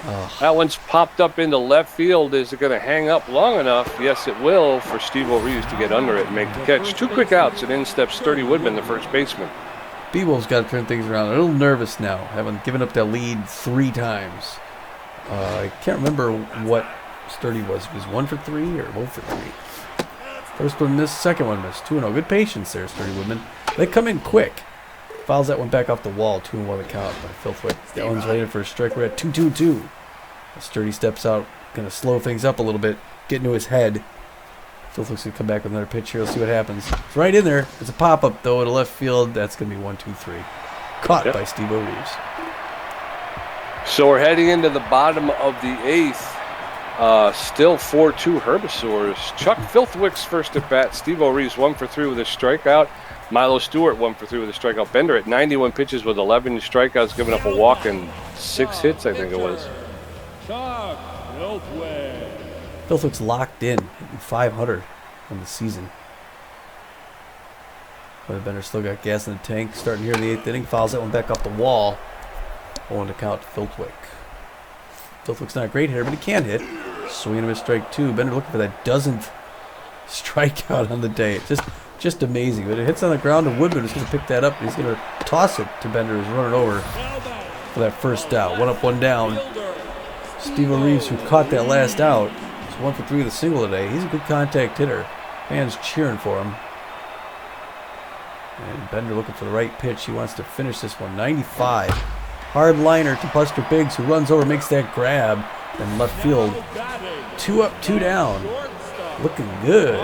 Oh. That one's popped up into left field. Is it going to hang up long enough? Yes, it will, for Steve O'Reeves to get under it and make the catch. 2 quick outs, and in steps Sturdy Woodman, the first baseman. Beewolves got to turn things around. They're a little nervous now, having given up that lead 3 times. I can't remember what Sturdy was. It was 1 for 3 or 0 for 3. First one missed, second one missed. 2-0. Good patience there, Sturdy Woodman. They come in quick. Fouls that one back off the wall. 2-1 the count by Filthwick. That one's rated for a strike. We're at 2-2-2. Sturdy steps out, going to slow things up a little bit, get into his head. Filthwick's going to come back with another pitch here. Let's see what happens. It's right in there. It's a pop-up, though, to left field. That's going to be 1-2-3. Caught by Steve O'Reeves. So we're heading into the bottom of the 8th. Still 4-2 Herbisaurs. Chuck Filthwick's first at bat. Steve O'Reeves 1 for 3 with a strikeout. Milo Stewart 1 for 3 with a strikeout. Bender at 91 pitches with 11 strikeouts, giving up a walk and 6 hits, I think it was. Chuck Filthwick. Filthwick's locked in, hitting 500 on the season. But Bender still got gas in the tank. Starting here in the 8th inning. Fouls that one back off the wall. 0 to count to Filthwick. Filthwick's not a great hitter, but he can hit. Swinging him a strike 2. Bender looking for that 1000th strikeout on the day. Just amazing. But it hits on the ground, and Woodman is going to pick that up, and he's going to toss it to Bender, who's running over for that first out. 1 up, 1 down. Steve O'Reeves, who caught that last out, is 1 for 3 with a single today. He's a good contact hitter. Fans cheering for him. And Bender looking for the right pitch. He wants to finish this one. 95. Hard liner to Buster Biggs, who runs over, makes that grab. Then left field. 2 up, 2 down. Looking good.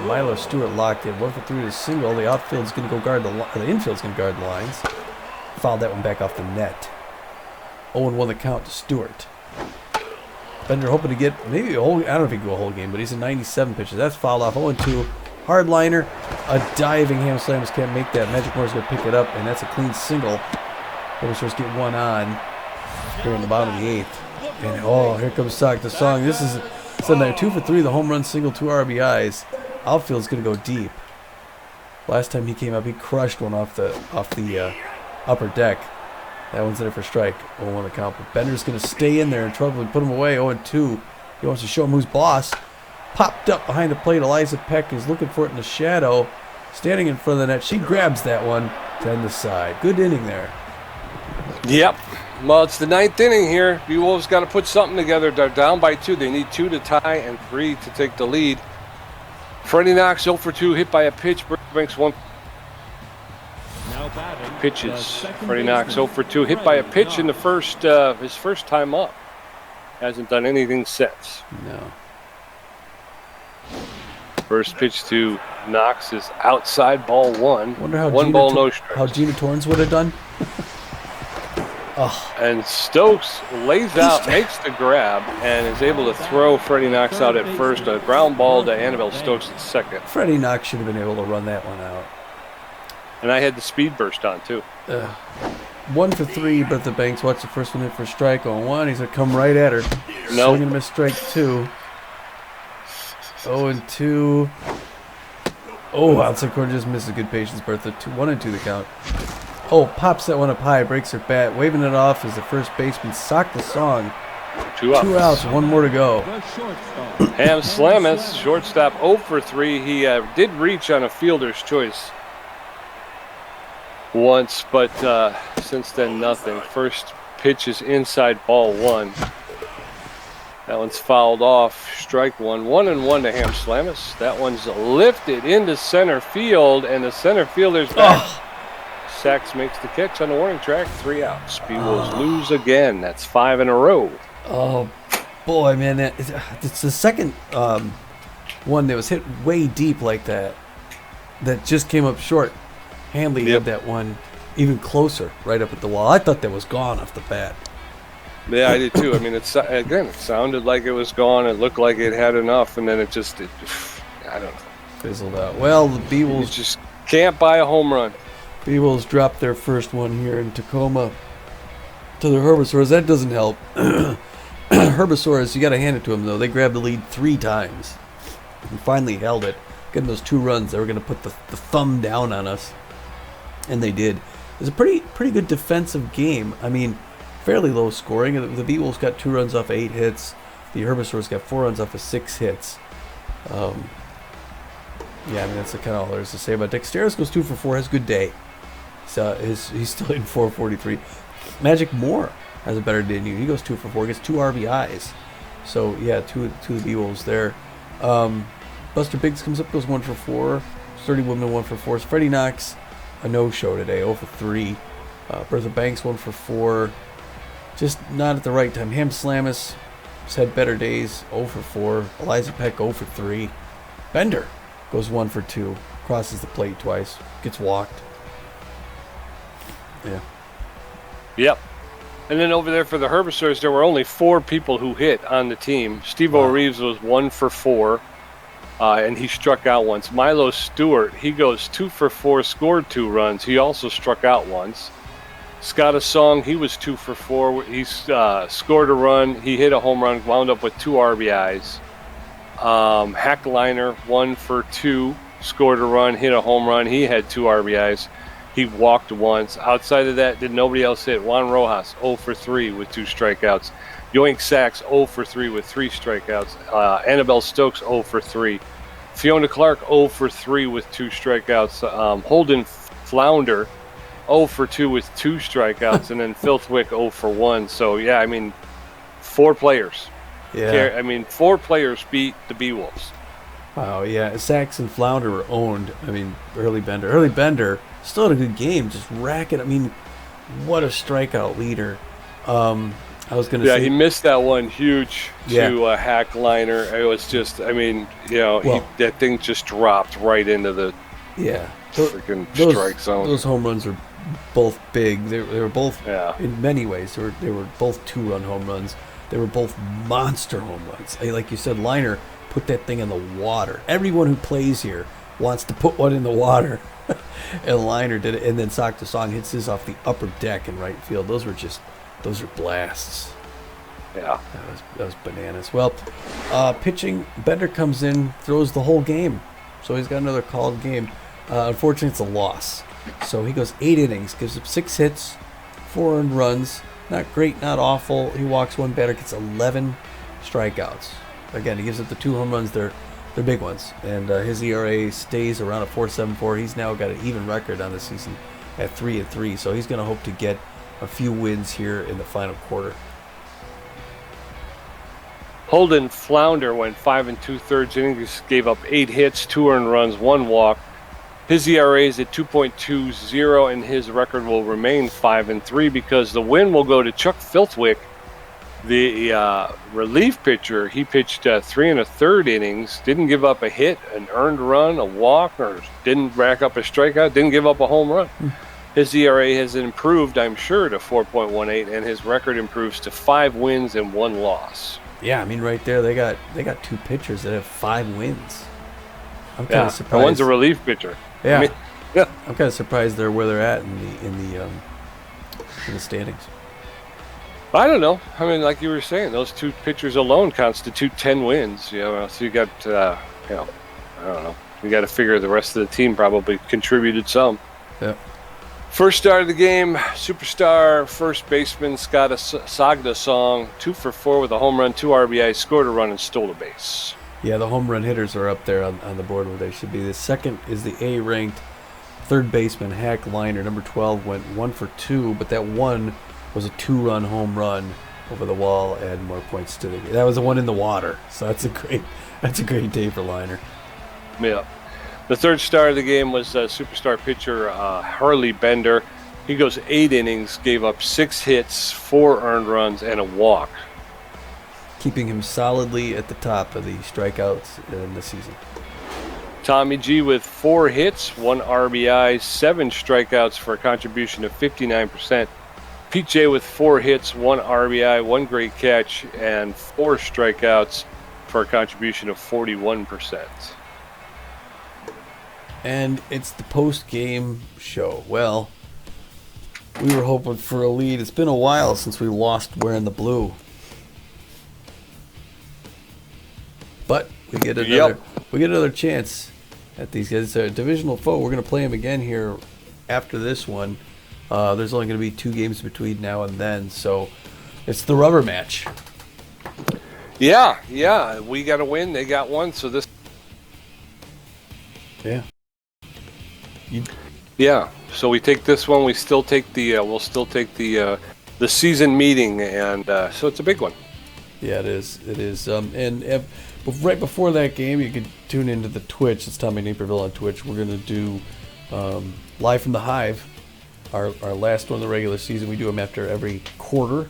Milo Stewart locked in. 1 for 3 with a single. The outfield's going to go guard the infield's going to guard the lines. Fouled that one back off the net. 0-1 the count to Stewart. Bender hoping to get maybe a whole. I don't know if he can go a whole game, but he's in 97 pitches. That's fouled off. 0-2. Hard liner. A diving ham slam. Just can't make that. Magic Moore's going to pick it up, and that's a clean single. Herbisaurs get 1 on here in the bottom of the 8th. And here comes Sock the song. This is Sunday 2 for 3. The home run single, 2 RBIs. Outfield's going to go deep. Last time he came up, he crushed one off the upper deck. That one's in there for strike. 0-1 the count. But Bender's going to stay in there and trouble and put him away. 0-2. He wants to show him who's boss. Popped up behind the plate. Eliza Peck is looking for it in the shadow. Standing in front of the net. She grabs that one to end the side. Good inning there. Yep. Well, it's the 9th inning here. Beewolves got to put something together. They're down by 2. They need 2 to tie and 3 to take the lead. Freddie Knox 0 for 2, hit by a pitch. Banks 1 Now batting, pitches. Freddie Knox 0 for 2, hit by a pitch in the first, his first time up. Hasn't done anything since. No. First pitch to Knox is outside, ball 1. Wonder how One Gina ball, no strikes. how Gina Torrance would have done. And Stokes lays out, makes the grab, and is able to throw Freddie Knox out at first. A ground ball to Annabelle Stokes at second. Freddie Knox should have been able to run that one out. And I had the speed burst on, too. 1 for 3, Bertha Banks watched the first one in for strike on 1. He's going to come right at her. No. Swing and a miss, strike 2. 0-2. Oh, outside corner just misses. Good patience, Bertha. 1-2 the count. Oh, pops that one up high, breaks her bat. Waving it off as the first baseman socked the song. 2 outs. 2 outs, 1 more to go. The shortstop. Ham Slamis, shortstop 0 for 3. He did reach on a fielder's choice once, but since then, nothing. First pitch is inside, ball 1. That one's fouled off. Strike 1. 1-1 to Ham Slamis. That one's lifted into center field, and the center fielder's back. Sachs makes the catch on the warning track. 3 outs. Beewolves lose again. That's 5 in a row. Oh, boy, man. It's the second one that was hit way deep like that just came up short. Hanley had that one even closer, right up at the wall. I thought that was gone off the bat. Yeah, I did too. I mean, it sounded like it was gone. It looked like it had enough, and then it I don't know. Fizzled out. Well, the You Beewolves just can't buy a home run. Beewolves dropped their first one here in Tacoma to the Herbisaurs. That doesn't help. Herbisaurs, you got to hand it to them, though. They grabbed the lead 3 times and finally held it. Getting those 2 runs, they were going to put the thumb down on us, and they did. It was a pretty good defensive game. I mean, fairly low scoring. The Beewolves got 2 runs off 8 hits. The Herbisaurs got 4 runs off of 6 hits. Yeah, I mean, that's kind of all there is to say about it. Dexteris goes 2 for 4, has a good day. He's still hitting 443. Magic Moore has a better day than you. He goes 2 for 4, gets 2 RBIs. So, yeah, two of the Beewolves there. Buster Biggs comes up, goes 1 for 4. 30 Woodman 1 for 4. Freddie Knox, a no-show today, 0 for 3. Bertha Banks 1 for 4. Just not at the right time. Ham Slamis has had better days, 0 for 4. Eliza Peck 0 for 3. Bender goes 1 for 2. Crosses the plate twice. Gets walked. Yeah. Yep. And then over there for the Herbisaurs, there were only 4 people who hit on the team. Steve O'Reeves was 1 for 4, and he struck out once. Milo Stewart, he goes 2 for 4, scored 2 runs. He also struck out once. Scott Asong, he was 2 for 4. He scored a run. He hit a home run, wound up with 2 RBIs. Hackliner, 1 for 2, scored a run, hit a home run. He had 2 RBIs. He walked once. Outside of that, did nobody else hit? Juan Rojas, 0 for 3 with 2 strikeouts. Yoink Sachs, 0 for 3 with 3 strikeouts. Annabelle Stokes, 0 for 3. Fiona Clark, 0 for 3 with 2 strikeouts. Holden Flounder, 0 for 2 with 2 strikeouts. And then Filthwick, 0 for 1. So, yeah, I mean, 4 players. Yeah. I mean, 4 players beat the Beewolves. Wow, yeah. Sachs and Flounder were owned. I mean, Hurly Bender still had a good game, just racking. I mean, what a strikeout leader. I was going to say. Yeah, he missed that one huge to Hackliner. It was just, I mean, that thing just dropped right into the freaking strike zone. Those home runs are both big. They were both, in many ways, they were both 2-run home runs. They were both monster home runs. Like you said, Liner put that thing in the water. Everyone who plays here wants to put one in the water. And Liner did it, and then Sock the Song hits his off the upper deck in right field. Those are blasts. Yeah. That was bananas. Well, pitching, Bender comes in, throws the whole game. So he's got another called game. Unfortunately, it's a loss. So he goes 8 innings, gives up 6 hits, 4 earned runs. Not great, not awful. He walks 1 batter, gets 11 strikeouts. Again, he gives up the 2 home runs. They're big ones. And his ERA stays around a 4.74. He's now got an even record on the season at 3-3. So he's going to hope to get a few wins here in the final quarter. Holden Flounder went 5 2/3 innings, gave up 8 hits, 2 earned runs, 1 walk. His ERA is at 2.20, and his record will remain 5-3 because the win will go to Chuck Filthwick, the relief pitcher. He pitched 3 1/3 innings, didn't give up a hit, an earned run, a walk, or didn't rack up a strikeout, didn't give up a home run. His ERA has improved, I'm sure, to 4.18, and his record improves to 5 wins and 1 loss. Yeah, I mean, right there, they got 2 pitchers that have 5 wins. I'm kind Yeah, of surprised. and one's a relief pitcher. Yeah, I mean, yeah. I'm kind of surprised they're where they're at in the standings. I don't know. I mean, like you were saying, those 2 pitchers alone constitute 10 wins. You know, so you got, I don't know. You got to figure the rest of the team probably contributed some. Yeah. First start of the game, superstar first baseman Scott Sagda Song, 2 for 4 with a home run, 2 RBIs, scored a run, and stole a base. Yeah, the home run hitters are up there on the board where they should be. The second is the A-ranked third baseman, Hack Liner, number 12, went 1 for 2, but that one was a 2-run home run over the wall, add more points to the game. That was the one in the water, so that's a great day for Liner. Yeah. The third star of the game was superstar pitcher Hurly Bender. He goes 8 innings, gave up 6 hits, 4 earned runs, and a walk. Keeping him solidly at the top of the strikeouts in the season. Tommy G with 4 hits, 1 RBI, 7 strikeouts for a contribution of 59%. Pete J with 4 hits, 1 RBI, 1 great catch, and 4 strikeouts for a contribution of 41%. And it's the post-game show. Well, we were hoping for a lead. It's been a while since we lost wearing the blue. But we get another chance at these guys. It's a divisional foe. We're going to play them again here after this one. There's only going to be 2 games between now and then, so it's the rubber match. Yeah. We got to win. They got 1, so this. Yeah. Yeah. So we take this one. We still take the. We'll still take the season meeting, and so it's a big one. Yeah, it is. It is. Right before that game, you could tune into the Twitch. It's Tommy Naperville on Twitch. We're going to do Live from the Hive, our last one of the regular season. We do them after every quarter.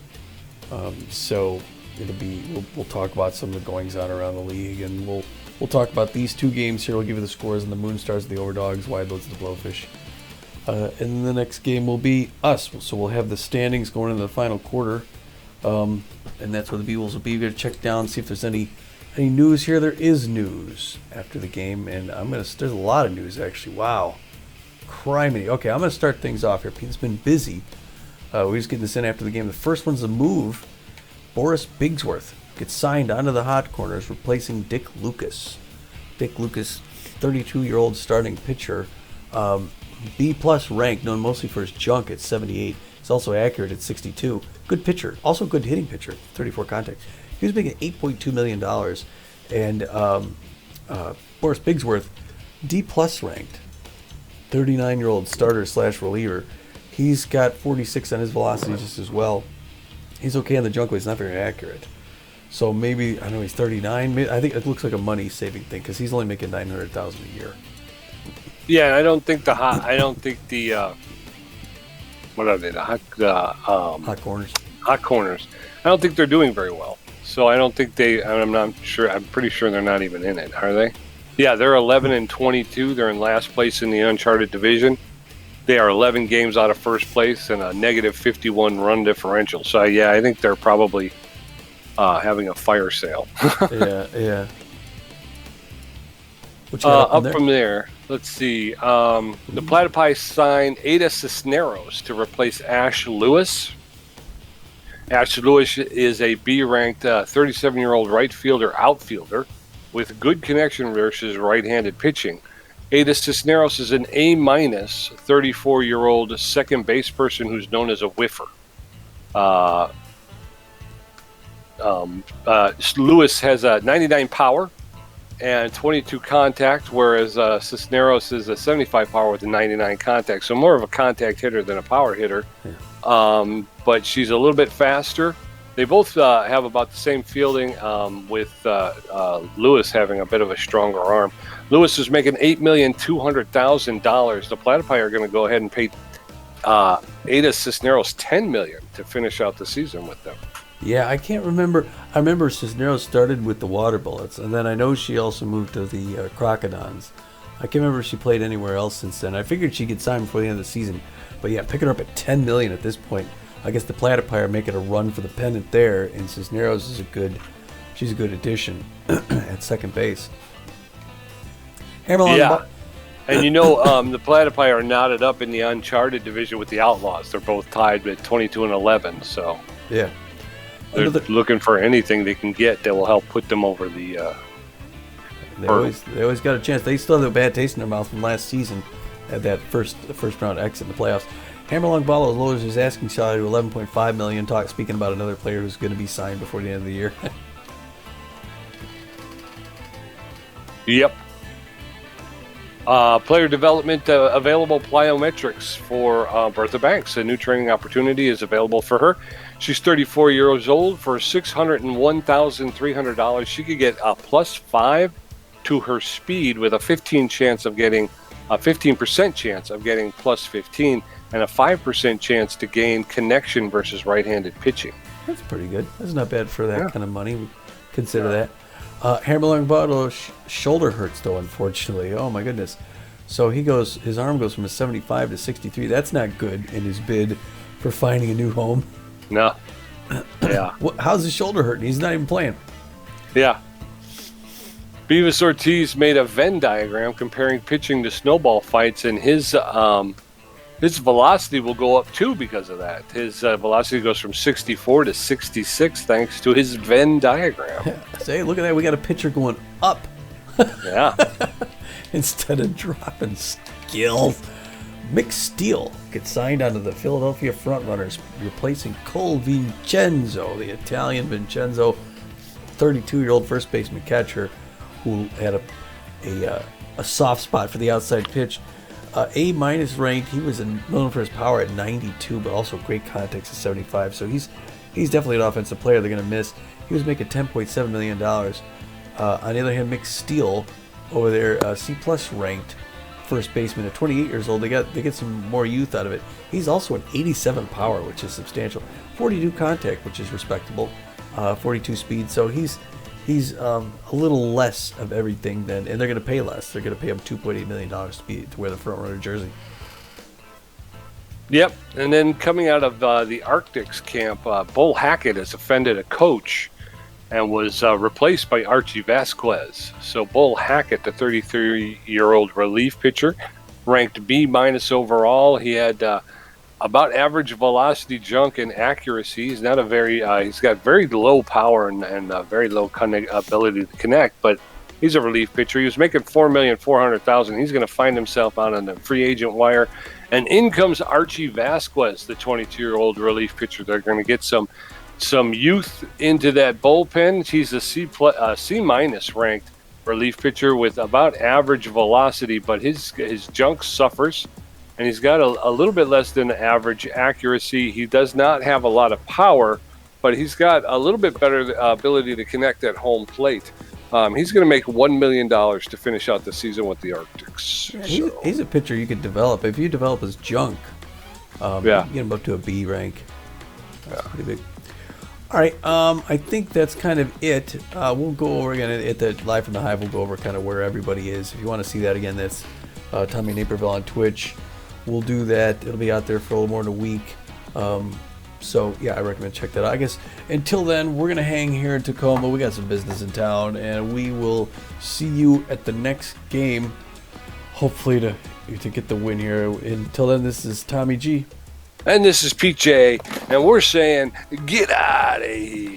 So it'll be we'll talk about some of the goings on around the league, and we'll talk about these 2 games here. We'll give you the scores and the Moonstars, the Overdogs, Wideloads, the Blowfish. And the next game will be us. So we'll have the standings going into the final quarter. And that's where the Beewolves will be. We're going to check down, see if there's any news here. There is news after the game, and there's a lot of news actually. Wow. Criminy. Okay, I'm going to start things off here. Pete's been busy. We're just getting this in after the game. The first one's a move. Boris Bigsworth gets signed onto the hot corners, replacing Dick Lucas. Dick Lucas, 32-year-old starting pitcher. B-plus rank, known mostly for his junk at 78. He's also accurate at 62. Good pitcher. Also good hitting pitcher, 34 contacts. He was making $8.2 million. And Boris Bigsworth, D-plus ranked. 39-year-old starter/reliever. He's got 46 on his velocity just as well. He's okay on the junk, but he's not very accurate. So maybe, I know he's 39. I think it looks like a money-saving thing because he's only making $900,000 a year. Yeah, I don't think what are they? Hot corners. Hot corners. I don't think they're doing very well. So I don't think I'm not sure. I'm pretty sure they're not even in it, are they? Yeah, they're 11-22. They're in last place in the uncharted division. They are 11 games out of first place and a negative 51 run differential. So yeah, I think they're probably having a fire sale. Yeah. Up from there, let's see. The Platypi signed Ada Cisneros to replace Ash Lewis. Ash Lewis is a B-ranked 37-year-old right fielder outfielder with good connection versus right-handed pitching. Ada Cisneros is an A-minus 34-year-old second base person who's known as a whiffer. Lewis has a 99 power and 22 contact, whereas Cisneros is a 75 power with a 99 contact. So more of a contact hitter than a power hitter. Yeah. But she's a little bit faster. They both have about the same fielding, with Lewis having a bit of a stronger arm. Lewis is making $8,200,000. The Platypi are going to go ahead and pay Ada Cisneros $10 million to finish out the season with them. Yeah, I can't remember. I remember Cisneros started with the Water Bullets, and then I know she also moved to the Crocodons. I can't remember if she played anywhere else since then. I figured she'd get signed before the end of the season. But yeah, picking her up at $10 million at this point. I guess the Platypi are making a run for the pennant there, and Cisneros is she's a good addition at second base. Hammerlong, Yeah. And the Platypi are knotted up in the Uncharted division with the Outlaws. They're both tied at 22 and 11. So yeah. they're looking for anything they can get that will help put them over the. They always got a chance. They still have a bad taste in their mouth from last season at that first round exit in the playoffs. Hammerlong Ballo lowers his asking salary to $11.5 million. Speaking about another player who's going to be signed before the end of the year. Yep. Player development available plyometrics for Bertha Banks. A new training opportunity is available for her. She's 34 years old. For $601,300, she could get a +5 to her speed with a 15% chance of getting +15 and a 5% chance to gain connection versus right-handed pitching. That's pretty good. That's not bad for that kind of money. Consider that. Hammerlong Ballo's shoulder hurts though, unfortunately. Oh my goodness. So his arm goes from a 75 to 63. That's not good in his bid for finding a new home. No. Yeah. How's his shoulder hurting? He's not even playing. Yeah. Beavis Ortiz made a Venn diagram comparing pitching to snowball fights, and his velocity will go up too because of that. His velocity goes from 64 to 66 thanks to his Venn diagram. Say, look at that. We got a pitcher going up. Yeah. Instead of dropping skills. Mick Steele gets signed onto the Philadelphia Frontrunners, replacing Cole Vincenzo, the Italian Vincenzo, 32-year-old first baseman catcher who had a soft spot for the outside pitch. A- ranked. He was known for his power at 92, but also great context at 75. So he's definitely an offensive player they're going to miss. He was making $10.7 million. On the other hand, Mick Steele over there, C+ ranked first baseman at 28 years old. They get some more youth out of it. He's also an 87 power, which is substantial. 42 contact, which is respectable. 42 speed. So he's a little less of everything and they're going to pay less. They're going to pay him $2.8 million to wear the front runner jersey. Yep. And then coming out of the Arctics camp, Bull Hackett has offended a coach and was replaced by Archie Vasquez. So Bull Hackett, the 33-year-old relief pitcher, ranked B- overall. He had about average velocity, junk, and accuracy. He's not he's got very low power and very low ability to connect, but he's a relief pitcher. He was making $4,400,000. He's going to find himself out on the free agent wire. And in comes Archie Vasquez, the 22-year-old relief pitcher. They're going to get some youth into that bullpen. He's a C- ranked relief pitcher with about average velocity, but his junk suffers. And he's got a little bit less than average accuracy. He does not have a lot of power, but he's got a little bit better ability to connect at home plate. He's going to make $1 million to finish out the season with the Arctics. Yeah, he's a pitcher you could develop. If you develop his junk, you get him up to a B rank. That's pretty big. All right, I think that's kind of it. We'll go over again at the Live from the Hive. We'll go over kind of where everybody is. If you want to see that again, that's Tommy Naperville on Twitch. We'll do that. It'll be out there for a little more than a week. So, yeah, I recommend check that out. I guess until then, we're going to hang here in Tacoma. We got some business in town, and we will see you at the next game, hopefully to get the win here. Until then, this is Tommy G. And this is Pete J. And we're saying, get out of here.